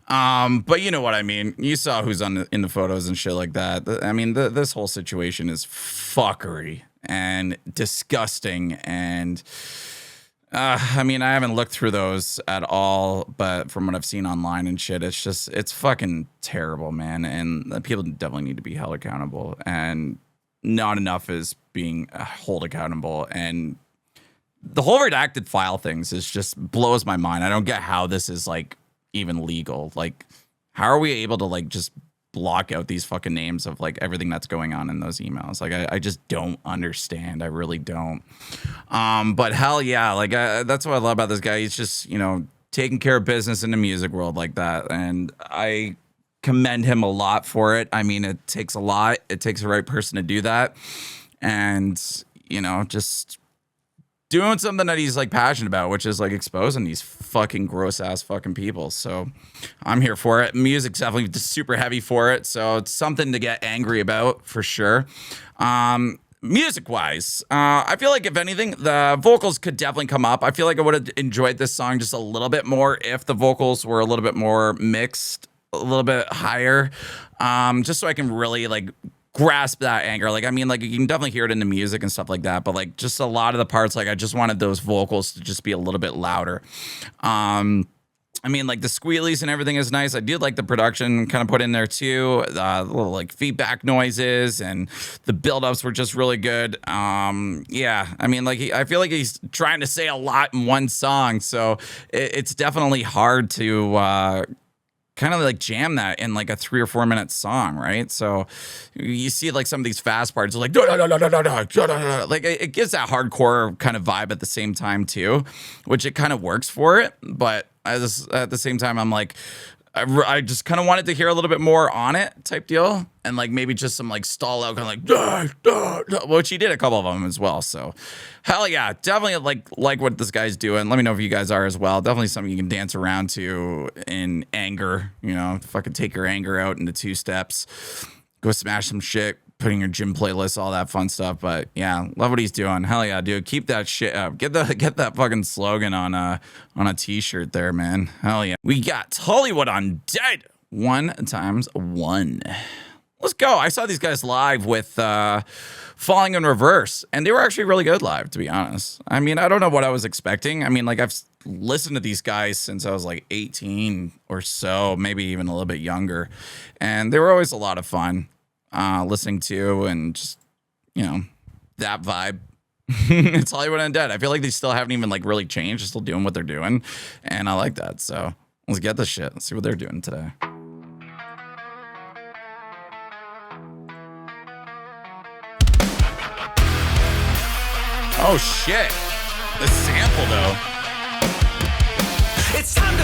But you know what I mean. You saw who's in the photos and shit like that. I mean, this whole situation is fuckery and disgusting. And I mean, I haven't looked through those at all, but from what I've seen online and shit, it's fucking terrible, man. And people definitely need to be held accountable. And not enough is being held accountable. And the whole redacted file things is just blows my mind. I don't get how this is like even legal. Like, how are we able to like just block out these fucking names of like everything that's going on in those emails? Like, I just don't understand. I really don't. But hell yeah, like that's what I love about this guy. He's just, you know, taking care of business in the music world like that. And I commend him a lot for it. I mean, it takes a lot. It takes the right person to do that. And, you know, just doing something that he's like passionate about, which is like exposing these fucking gross ass fucking people. So I'm here for it. Music's definitely just super heavy for it. So it's something to get angry about for sure. Music wise, I feel like if anything, the vocals could definitely come up. I feel like I would have enjoyed this song just a little bit more if the vocals were a little bit more mixed, a little bit higher, just so I can really like grasp that anger. Like, I mean, like you can definitely hear it in the music and stuff like that, but like just a lot of the parts, like I just wanted those vocals to just be a little bit louder. I mean, like the squealies and everything is nice. I did like the production kind of put in there too. Little like feedback noises and the buildups were just really good. Yeah, I mean, like I feel like he's trying to say a lot in one song, so it's definitely hard to kind of like jam that in like a 3 or 4 minute song, right? So you see like some of these fast parts are like like it gives that hardcore kind of vibe at the same time too, which it kind of works for it. But at the same time, I'm like, I just kind of wanted to hear a little bit more on it type deal, and like maybe just some like stall out kind of like which he did a couple of them as well. So hell yeah, definitely like what this guy's doing. Let me know if you guys are as well. Definitely something you can dance around to in anger, you know, fucking take your anger out into 2 steps, go smash some shit, put in your gym playlist, all that fun stuff. But yeah, love what he's doing. Hell yeah, dude, keep that shit up. Get that fucking slogan on a t-shirt there, man. Hell yeah. We got Hollywood Undead 1x1. Let's go. I saw these guys live with Falling in Reverse, and they were actually really good live, to be honest. I mean, I don't know what I was expecting. I mean, like I've listened to these guys since I was like 18 or so, maybe even a little bit younger, and they were always a lot of fun listening to, and just, you know, that vibe. It's Hollywood Undead. I feel like they still haven't even like really changed. They're still doing what they're doing, and I like that. So let's get this shit. Let's see what they're doing today. Oh shit, the sample though. It's time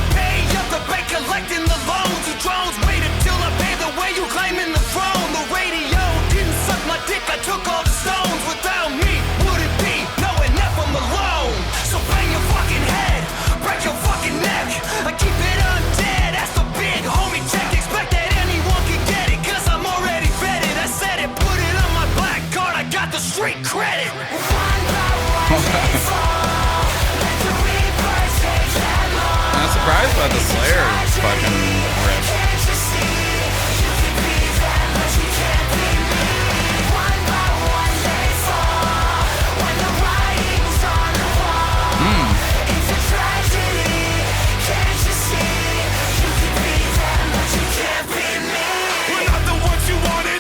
about the Slayer fucking riff.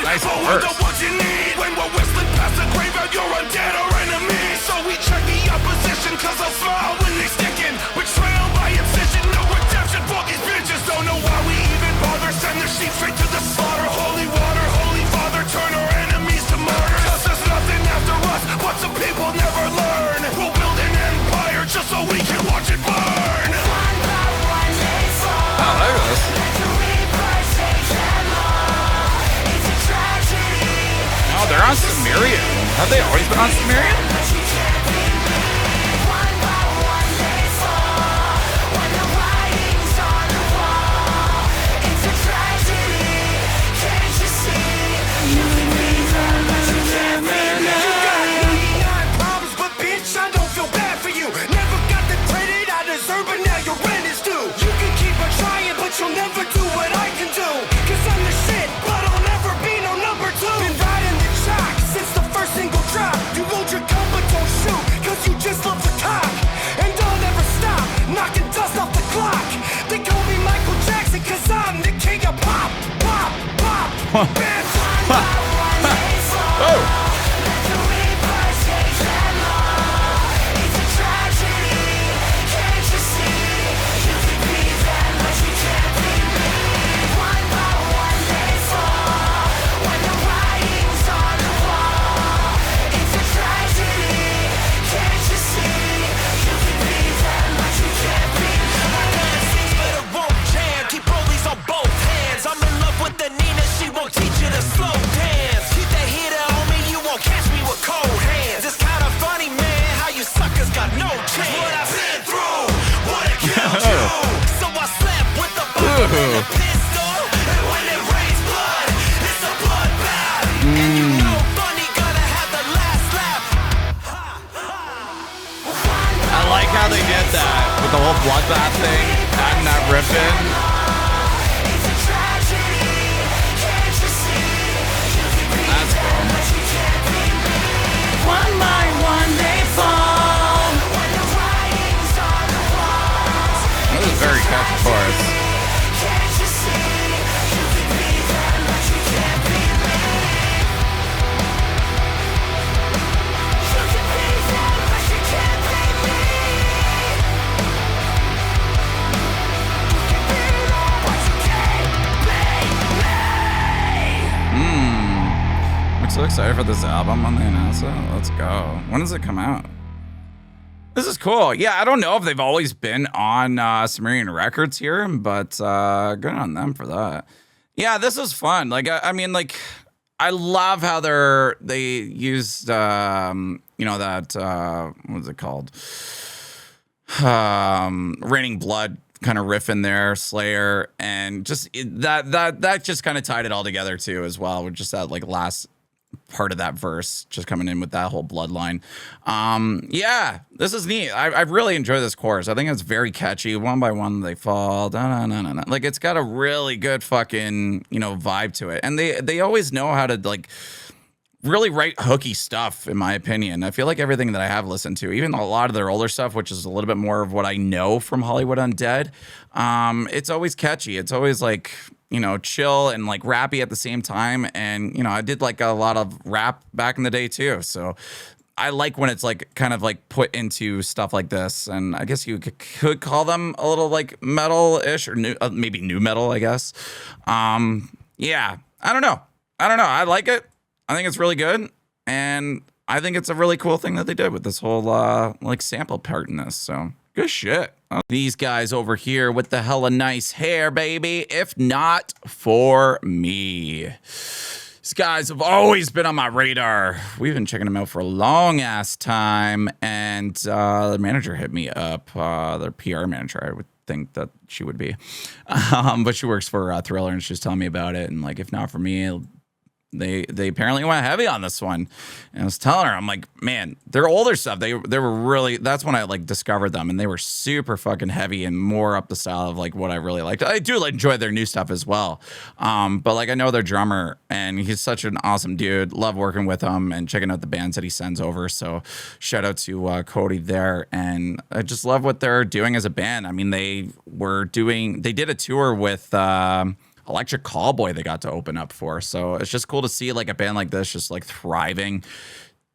Nice verse. When we're whistling past the graveyard, you're undead or enemy. So we check the opposition, cause I'll smile when they stickin'. Betrayal by incision, no redemption for these bitches. Don't know why we even bother. Send their sheep straight to the slaughter. Holy water, holy father, turn our enemies to murder. Cause there's nothing after us, but some people never learn. We'll build an empire just so we can watch it burn. Oh, look at this. Oh, they're on Sumerian. Have they always been on Sumerian? You'll never do what I can do. Cause I'm the shit, but I'll never be no number two. Been riding the track since the first single drop. You load your gun but don't shoot, cause you just love the cock. And I'll never stop, knocking dust off the clock. They call me Michael Jackson cause I'm the king of pop. Pop, pop, bitch. Oh. I like how they did that with the whole bloodbath thing, adding that riff in. That's cool. One by one they fall. This is very catchy chorus. So excited for this album when they announce it. Let's go. When does it come out? This is cool. Yeah, I don't know if they've always been on Sumerian Records here, but good on them for that. Yeah, this is fun. Like, I mean, like, I love how they used, you know, that, what was it called? Raining Blood kind of riff in there, Slayer, and just that just kind of tied it all together too as well, with just that like last part of that verse just coming in with that whole bloodline. Yeah, this is neat. I really enjoy this chorus. I think it's very catchy. One by one they fall. Like, it's got a really good fucking, you know, vibe to it. And they always know how to like really write hooky stuff, in my opinion. I feel like everything that I have listened to, even a lot of their older stuff, which is a little bit more of what I know from Hollywood Undead, it's always catchy. It's always like, you know, chill and like rappy at the same time. And, you know, I did like a lot of rap back in the day too. So I like when it's like kind of like put into stuff like this. And I guess you could call them a little like metal-ish or new, maybe new metal, I guess. Yeah, I don't know. I like it. I think it's really good. And I think it's a really cool thing that they did with this whole like sample part in this. So good shit. These guys over here with the hella nice hair, baby. If not for me. These guys have always been on my radar. We've been checking them out for a long ass time. And the manager hit me up. Their PR manager, I would think that she would be. But she works for Thriller, and she's telling me about it. And like, if not for me, they apparently went heavy on this one. And I was telling her, I'm like, man, their older stuff, they were really, that's when I like discovered them, and they were super fucking heavy and more up the style of like what I really liked. I do like enjoy their new stuff as well. But like I know their drummer, and he's such an awesome dude. Love working with him and checking out the bands that he sends over. So shout out to Cody there. And I just love what they're doing as a band. I mean, they did a tour with Electric Callboy they got to open up for. So it's just cool to see like a band like this just like thriving,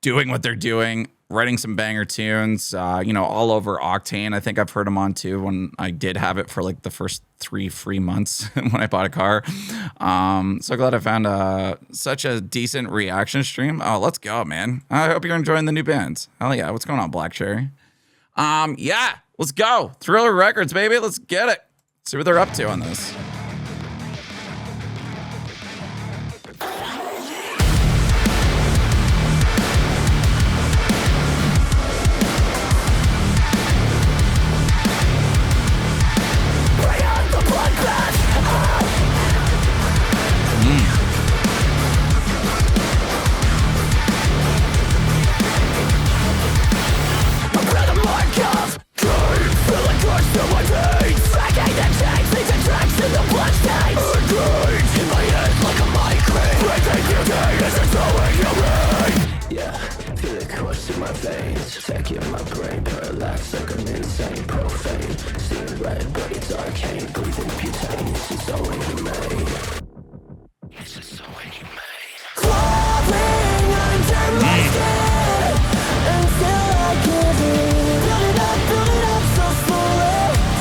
doing what they're doing, writing some banger tunes, all over Octane. I think I've heard them on too when I did have it for like the first 3 free months when I bought a car. So glad I found such a decent reaction stream. Oh, let's go, man. I hope you're enjoying the new bands. Hell yeah. What's going on, Black Cherry? Yeah, let's go. Thriller Records, baby. Let's get it. See what they're up to on this. Attacking my brain, paralyzed like I'm insane, profane. Seeing red, but it's arcane. Breathing butane, this is so inhumane. This is so inhumane. Crawling under my skin until I give in. Build it up so slowly.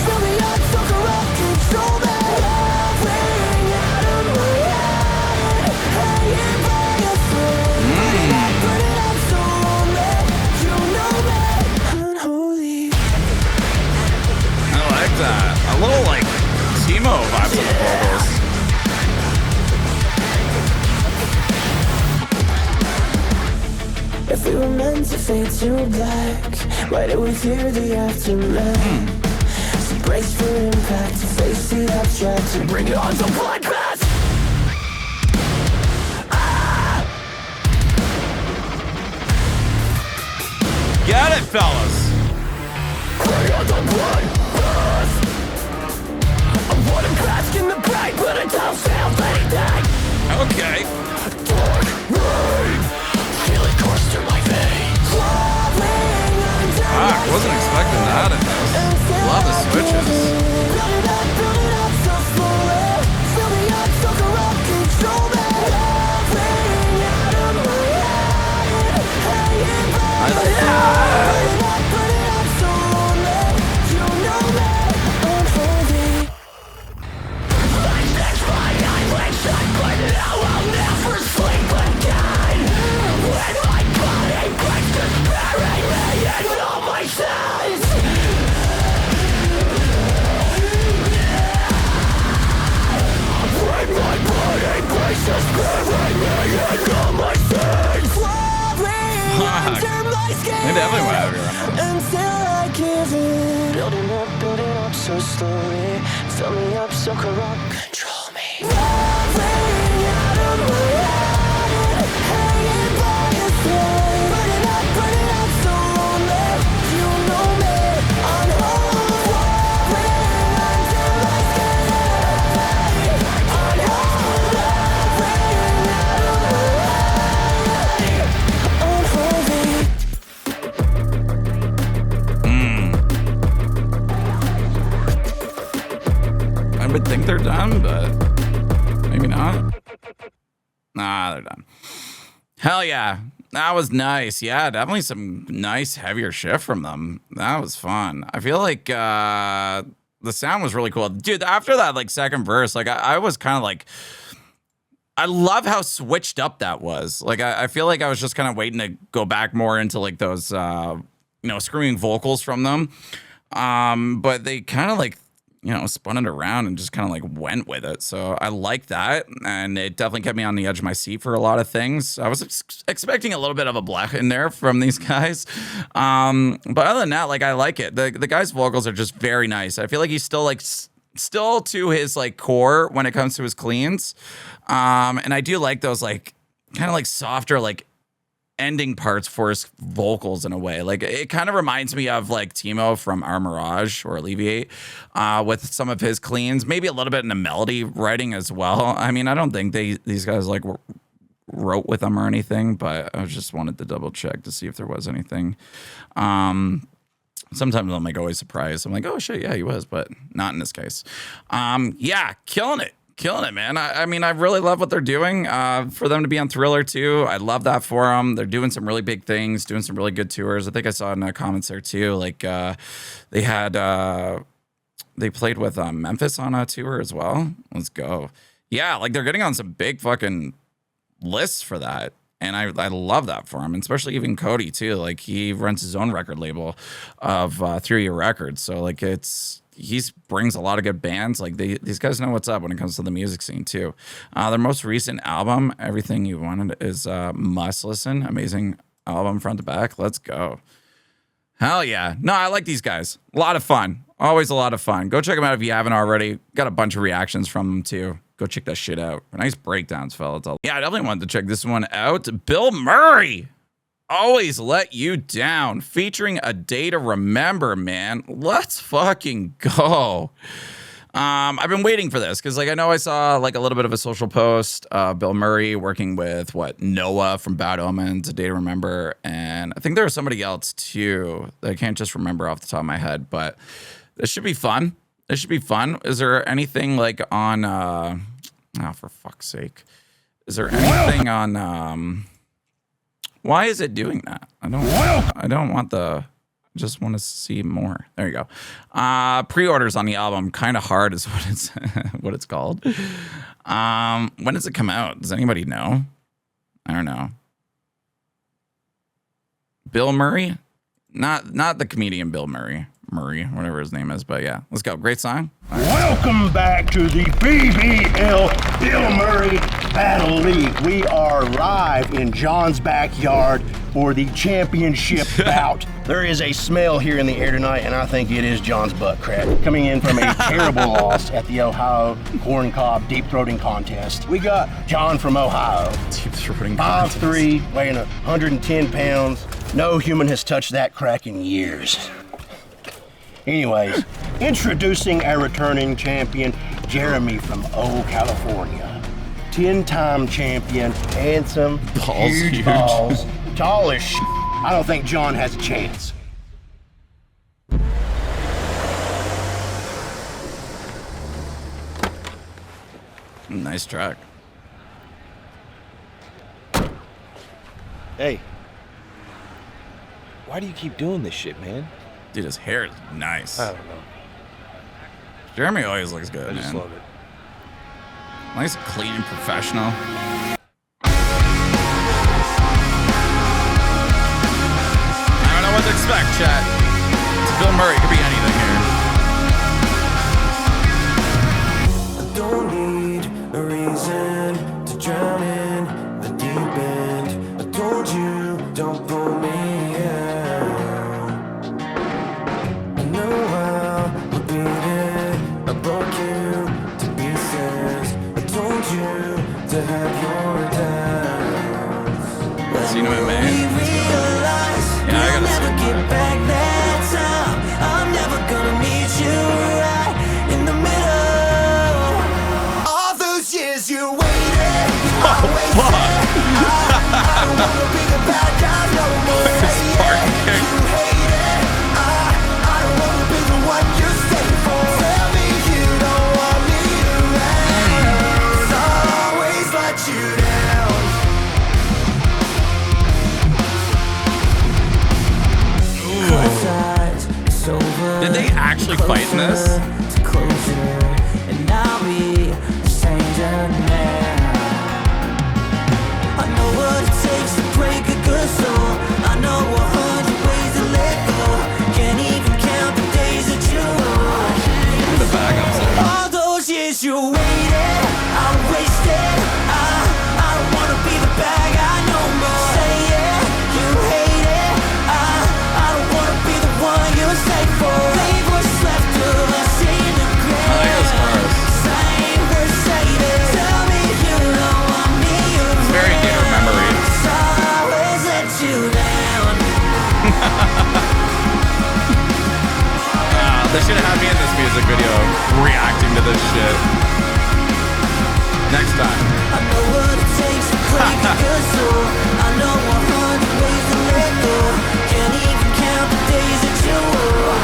Fill me up, so corrupt, control me. Crawling out of my head, hanging by a thread. Burn it up so lonely. You know me, unholy. I like that. A little like Timo vibes on the vocals. If we were meant to fade to black, why do we fear the aftermath? So brace for impact, to face the abstract, and bring it on to bloodbath. Get it, fellas. Bring on the bloodbath. I wanna bask in the bright, but it don't sound anything. Okay. Dark rain, feel it course through my veins. Fuck, wasn't expecting that in this. Love the switches. Build it up so slowly. Fill me up, so corrupt, control me. Ring out of my head, hanging by the head. Burn it up so lonely. You know me, unholy. That's my eyelids, I blend it out. I'll never sleep again. When my body breaks, despairing me in all my sins. When my body breaks, despairing me in all my sins. Crawling under my skin They definitely went heavy on this. until I give in. Building up so slowly. Fill me up so corrupt. Control me. Crawling out of my head, hanging by a thread. Burn it up so lonely. You know me, unholy. Crawling under my skin. Unholy. Crawling out of my head. Unholy. I would think they're done, but maybe not. Nah, they're done. Hell yeah. That was nice. Yeah, definitely some nice heavier shit from them. That was fun. I feel like the sound was really cool. Dude, after that like second verse, like I was kind of like, I love how switched up that was. Like I feel like I was just kind of waiting to go back more into like those screaming vocals from them. But they kind of like spun it around and just kind of like went with it. So I like that. And it definitely kept me on the edge of my seat for a lot of things. I was expecting a little bit of a Blegh in there from these guys. But other than that, like, I like it. The guy's vocals are just very nice. I feel like he's still to his like core when it comes to his cleans. And I do like those like kind of like softer, like ending parts for his vocals in a way. Like it kind of reminds me of like Timo from Our Mirage or Alleviate with some of his cleans, maybe a little bit in the melody writing as well. I mean, I don't think these guys like wrote with them or anything, but I just wanted to double check to see if there was anything. Sometimes I'm like always surprised. I'm like, oh shit, yeah, he was, but not in this case. Yeah, killing it, man. I mean, I really love what they're doing. For them to be on Thriller too, I love that for them. They're doing some really big things, doing some really good tours. I think I saw in the comments there too. Like they played with Memphis on a tour as well. Let's go. Yeah, like they're getting on some big fucking lists for that. And I love that for him, and especially even Cody too. Like he runs his own record label of 3 Year Records. So like he brings a lot of good bands. Like these guys know what's up when it comes to the music scene too. Their most recent album, Everything You Wanted, is must listen. Amazing album front to back. Let's go. Hell yeah. No, I like these guys. A lot of fun. Always a lot of fun. Go check them out if you haven't already. Got a bunch of reactions from them too. Go check that shit out. Nice breakdowns, fellas. Yeah, I definitely wanted to check this one out. Bilmuri, Always Let You Down, featuring A Day to Remember, man. Let's fucking go. I've been waiting for this because, like, I know I saw like a little bit of a social post. Bilmuri working with Noah from Bad Omens, A Day to Remember, and I think there was somebody else too that I can't just remember off the top of my head. But this should be fun. This should be fun. Is there anything like on? Oh, for fuck's sake! Is there anything on? Why is it doing that? I don't want the. Just want to see more. There you go. Pre-orders on the album, Kind of Hard is what it's what it's called. When does it come out? Does anybody know? I don't know. Bilmuri, not the comedian Bilmuri, whatever his name is, but yeah, let's go. Great song. Welcome back to the BBL Bilmuri Battle League. We are live in John's backyard for the championship bout. There is a smell here in the air tonight, and I think it is John's butt crack. Coming in from a terrible loss at the Ohio Corn Cob Deep Throating Contest. We got John from Ohio. Deep Throating 5'3", weighing 110 pounds. No human has touched that crack in years. Anyways, introducing our returning champion, Jeremy from California. 10-time champion, handsome, huge balls, tall as shit. I don't think John has a chance. Nice track. Hey, why do you keep doing this shit, man? Dude, his hair is nice. I don't know. Jeremy always looks good, I just man. love it. Nice, clean, and professional. I don't know what to expect, chat. It's Bilmuri. It could be anything here. I don't need a reason to drown in the deep end. I told you, don't pull me out. I know I'll repeat it. I broke you to pieces. I told you to have your doubts. Seen him in May. Yeah, I gotta see him. Get back that time. I'm never gonna meet you right in the middle. All those years you waited, I wasted. I don't wanna be the bad guy no more. You hate it. I don't wanna be the one you stay for. Tell me you don't want me around. I'll always let you down. Did they actually fight in this? And I'll be a stranger now. I know what it takes to break a good soul. I know 100 ways to let go. Can't even count the days that you lost. The back upset. All those years you waited, I wasted. I don't wanna be the bad guy no more. Say it, you hate it. I don't wanna be the one you stay for. Leave what's left of us. this shit. Next time. I know what it takes to break a good soul. I know 100 ways to let go. Can't even count the days that you were.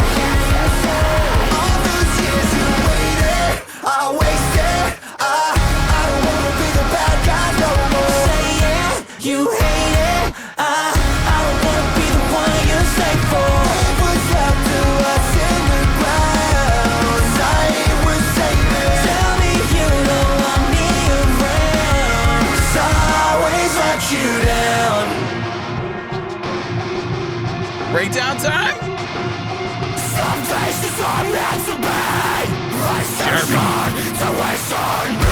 All those years you waited, I wasted. I don't wanna be the bad guy no more. Say yeah, you hate it. I don't wanna be the one you say for. It was up to us in the ground. I ain't worth saving. Tell me you know I'm near around. 'Cause I always let you down. Breakdown time? Some faces are meant to be. Rise to shine to waste on me.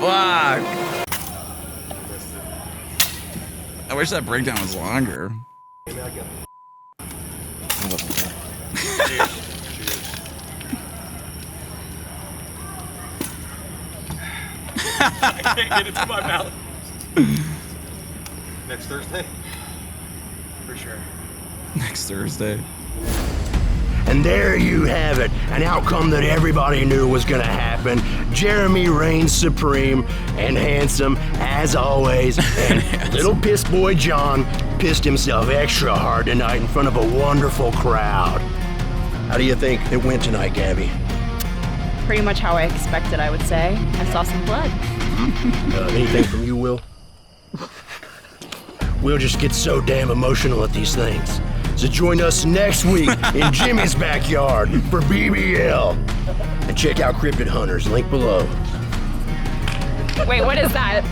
Fuck. I wish that breakdown was longer. I can't get it to my mouth. Next Thursday? For sure. Next Thursday. And there you have it, an outcome that everybody knew was gonna happen. Jeremy reigns supreme and handsome as always, and little piss boy John pissed himself extra hard tonight in front of a wonderful crowd. How do you think it went tonight, Gabby? Pretty much how I expected, I would say. I saw some blood. Anything from you, Will? Will just gets so damn emotional at these things. So join us next week in Jimmy's backyard for BBL. And check out Cryptid Hunters, link below. Wait, what is that?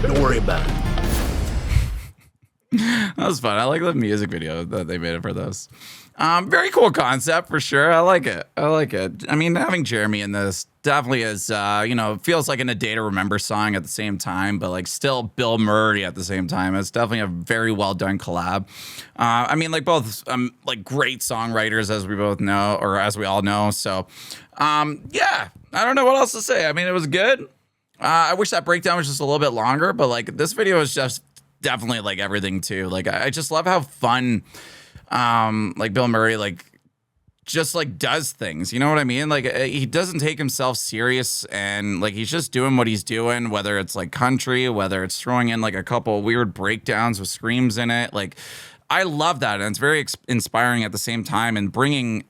Don't worry about it. That was fun. I like the music video that they made for this. Very cool concept for sure. I like it. I like it. I mean, having Jeremy in this definitely is, you know, feels like A Day to Remember song at the same time, but like still Bilmuri at the same time. It's definitely a very well done collab. I mean, like both like great songwriters, as we both know, or as we all know. So, yeah, I don't know what else to say. I mean, it was good. I wish that breakdown was just a little bit longer, but like this video is just definitely like everything too. Like I just love how fun like Bilmuri like just like does things, you know what I mean? Like he doesn't take himself serious, and like he's just doing what he's doing, whether it's like country, whether it's throwing in like a couple weird breakdowns with screams in it. Like I love that, and it's very inspiring at the same time, and bringing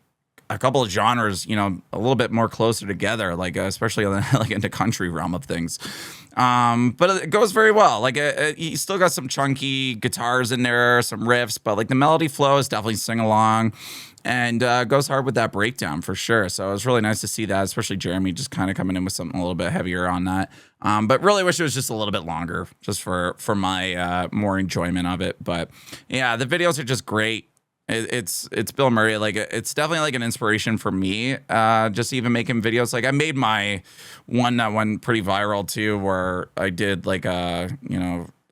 a couple of genres, you know, a little bit more closer together, like especially like in the country realm of things. But it goes very well. Like he still got some chunky guitars in there, some riffs, but like the melody flow is definitely sing along, and goes hard with that breakdown for sure. So it was really nice to see that, especially Jeremy just kind of coming in with something a little bit heavier on that. But really wish it was just a little bit longer, just for my more enjoyment of it. But yeah, the videos are just great. It's Bilmuri. Like it's definitely like an inspiration for me. Just even making videos. Like I made my one that went pretty viral too, where I did like a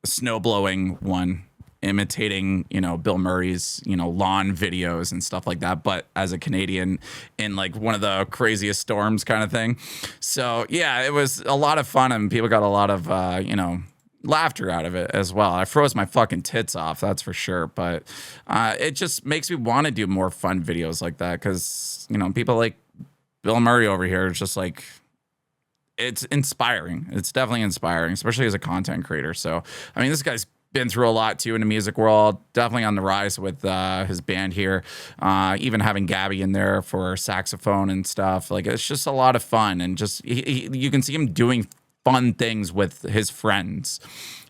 snow blowing one, imitating Bilmuri's lawn videos and stuff like that, but as a Canadian in like one of the craziest storms kind of thing. So yeah, it was a lot of fun, and people got a lot of laughter out of it as well. I froze my fucking tits off, that's for sure. But it just makes me want to do more fun videos like that, because people like Bilmuri over here is just like, it's inspiring. It's definitely inspiring, especially as a content creator. So I mean, this guy's been through a lot too in the music world, definitely on the rise with his band here, even having Gabby in there for saxophone and stuff. Like it's just a lot of fun, and just you can see him doing fun things with his friends,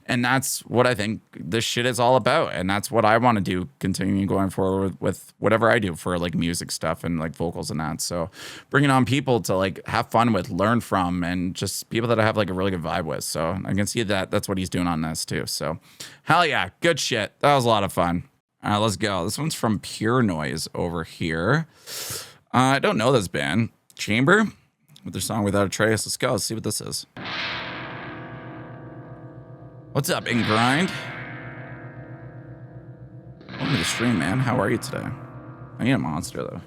and that's what I think this shit is all about, and that's what I want to do continuing going forward with whatever I do for like music stuff and like vocals and that. So bringing on people to like have fun with, learn from, and just people that I have like a really good vibe with. So I can see that that's what he's doing on this too. So hell yeah, good shit. That was a lot of fun. All right, let's go. This one's from Pure Noise over here. I don't know this band. Chamber with their song Without a Trace. Let's go. Let's see what this is. What's up, Ingrind? Welcome to the stream, man. How are you today? I need a monster, though.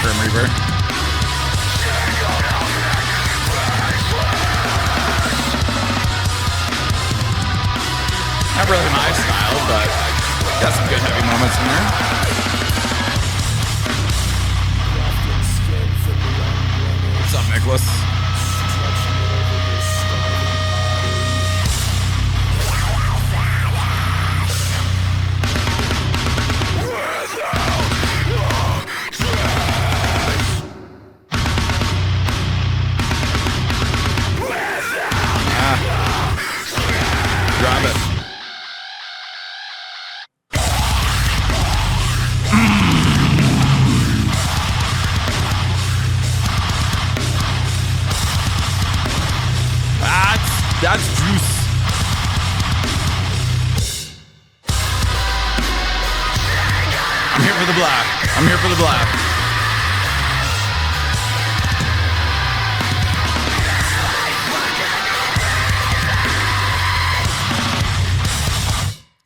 Grim Reaper. Not really my style, but got some good heavy moments in there. What's up, Nicholas? Grab it. That's juice. I'm here for the black. I'm here for the black.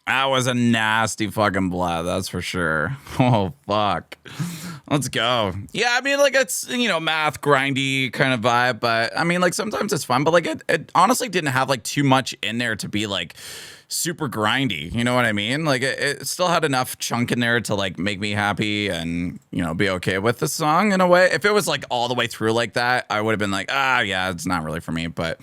That was a nasty fucking blast, that's for sure. Oh, fuck. Let's go. Yeah, I mean, like, it's, you know, math, grindy kind of vibe, but I mean, like, sometimes it's fun, but like, it honestly didn't have like too much in there to be like super grindy. You know what I mean? Like, it still had enough chunk in there to like make me happy and, you know, be okay with the song in a way. If it was like all the way through like that, I would have been like, yeah, it's not really for me, but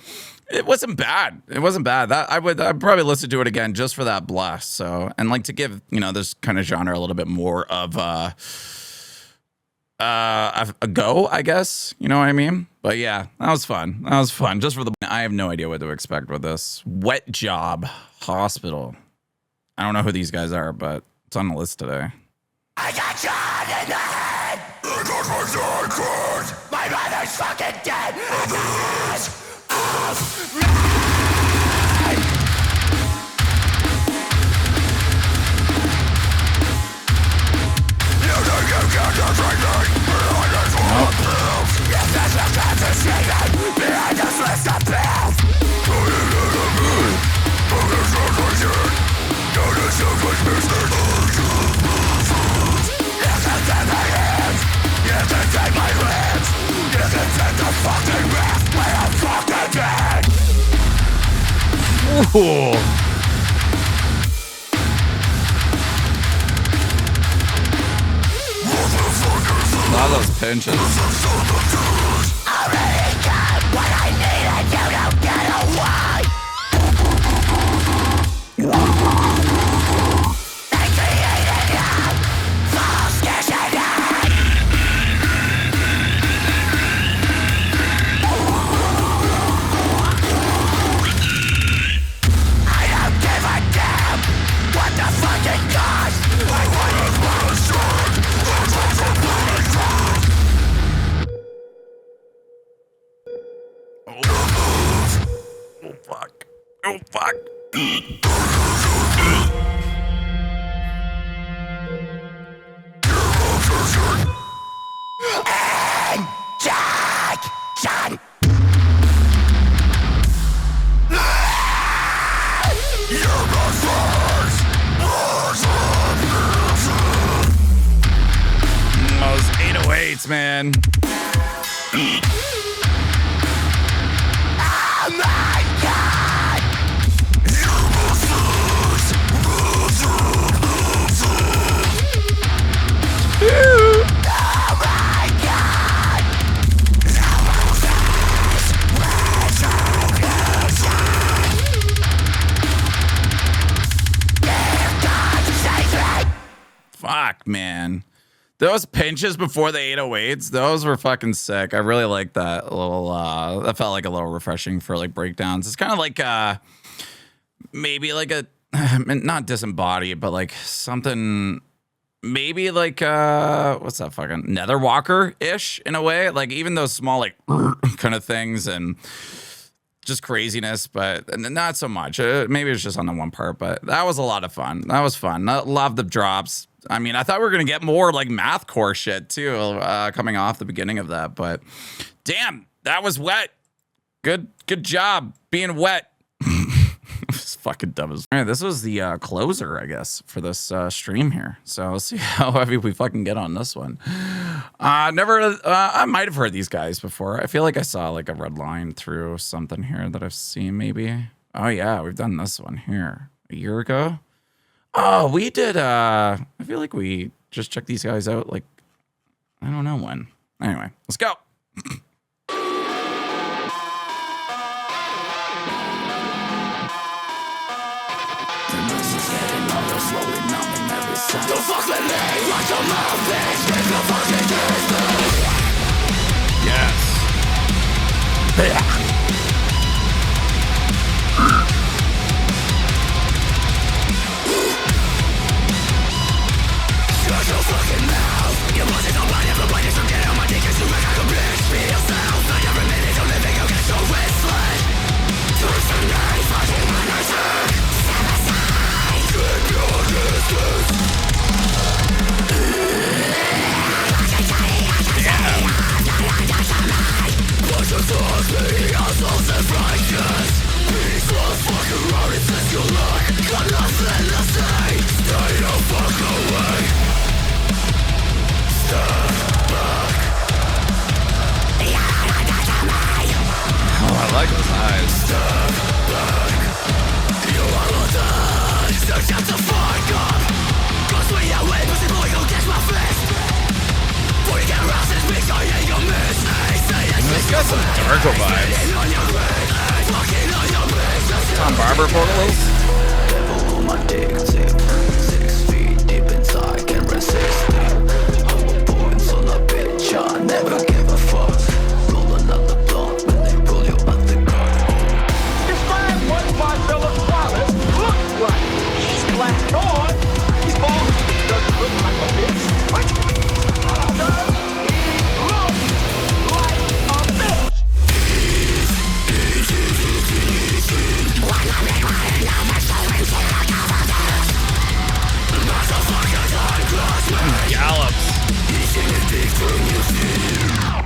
it wasn't bad. It wasn't bad. That I'd probably listen to it again just for that blast. So, and like to give, you know, this kind of genre a little bit more of a go, I guess. You know what I mean? But yeah, that was fun. That was fun. Just for the, I have no idea what to expect with this. Wet Job Hospital. I don't know who these guys are, but it's on the list today. I got shot in the head. I got my son killed. My mother's fucking dead. And the rest of me. You think you can defeat me? Behind this wall of pills. Yes, that's the conversation. Behind this list of pills. Do you know the mood? Do you know the shit? Do you know the business? You can take my hands. You can take my limbs. You can take the fucking rest when I'm fucking dead. Ooh. A lot of those pinches. Already got what I need and you don't get away. They created you. False scarcity. I don't give a damn what the fuck it costs. I want it for a sword. That's what's a bloody cross. Oh fuck. Oh fuck. Jackson. You're my first. Those 808s, man. Oh my god! You're my first. Oh my god! Fuck, man. Those pinches before the 808s, those were fucking sick. I really like that little, that felt like a little refreshing for like breakdowns. It's kind of like, maybe like a, not disembodied, but like something, maybe like, what's that fucking Netherwalker-ish in a way? Like even those small, like, kind of things and just craziness, but not so much. Maybe it's just on the one part, but that was a lot of fun. That was fun. I love the drops. I mean, I thought we were going to get more like mathcore shit too, coming off the beginning of that, but damn, that was wet. Good job being wet. It's fucking dumb as. All right, this was the closer, I guess, for this stream here. So let's see how heavy we fucking get on this one. Never. I might have heard these guys before. I feel like I saw like a red line through something here that I've seen maybe. Oh yeah, we've done this one here a year ago. Oh, we did. I feel like we just checked these guys out. Like, I don't know when. Anyway, let's go. Don't fuck with me, watch your mouth, bitch. Give no fucking distance. Yes. Shut your fucking mouth. You want it all right, everybody from getting on my dick. You make like a bitch, be yourself. And every minute you're living, you get so restless. Twist the knife, fucking energy. Keep your distance. Watch your thoughts, be assholes and righteous. Peace will fuck around, it says you like. Got nothing to say. Stay the fuck away. Step back. Oh, I like those eyes. Step back. You are all done. So shut the fuck up. Cause we are way, pussy boy, go catch my fist. Before you get aroused in this bitch, I ain't gonna miss. It's got some Darko vibes. Tom Barber vocals. Devil on my dick, 6 feet deep inside, can't resist it. Hold points on a bitch, I never give a fuck. Roll another blunt when they pull you out the car. Describe what my fellow father looks like. He's black on. He's bald. Doesn't look like a bitch. What? Does he look like a bitch? Gallops.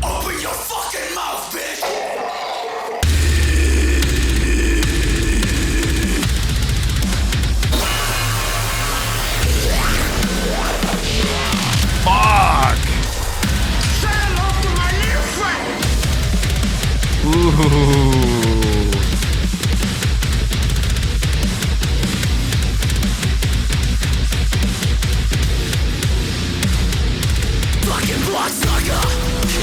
Open your fucking mouth, bitch! Fuck. Say hello to my new friend. Ooh. Fucking bloodsucker!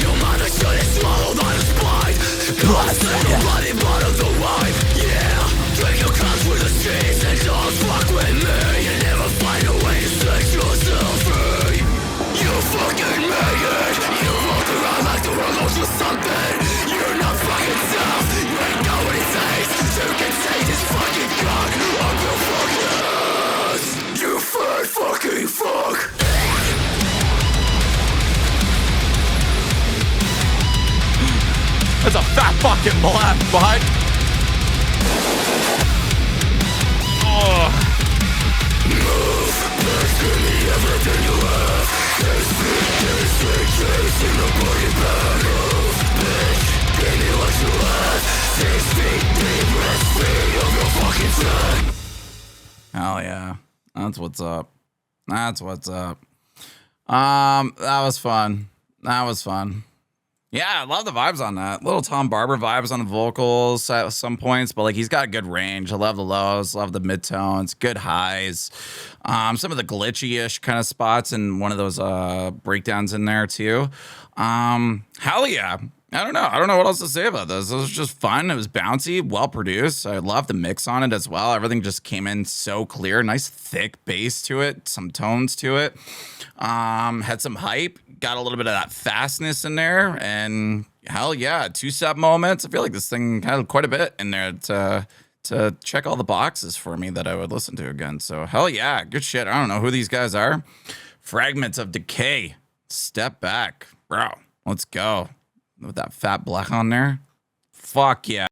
Your mother should have swallowed on a spine. Bloodsucker! Bloody bottom of the wine. Yeah! Drink your cups with the streets and don't fuck with me. You never find a way to set yourself free. You fucking made it! You walk around like the world owes you something. You're not fucking self. You ain't know what it takes. You can say this fucking cock up your fucking ass. You fat fucking fuck. That's a fat fucking black butt. Oh. Hell yeah. That's what's up. That's what's up. That was fun. That was fun. Yeah, I love the vibes on that. Little Tom Barber vibes on the vocals at some points, but like he's got good range. I love the lows, love the midtones, good highs. Some of the glitchy-ish kind of spots and one of those breakdowns in there too. Hell yeah. I don't know what else to say about this. It was just fun. It was bouncy, well produced. I love the mix on it as well. Everything just came in so clear. Nice thick bass to it, some tones to it. Had some hype. Got a little bit of that fastness in there, and hell yeah, 2-step moments. I feel like this thing had quite a bit in there to check all the boxes for me that I would listen to again. So hell yeah, good shit. I don't know who these guys are. Fragments of Decay. Step back, bro. Let's go with that fat Blegh on there. Fuck yeah.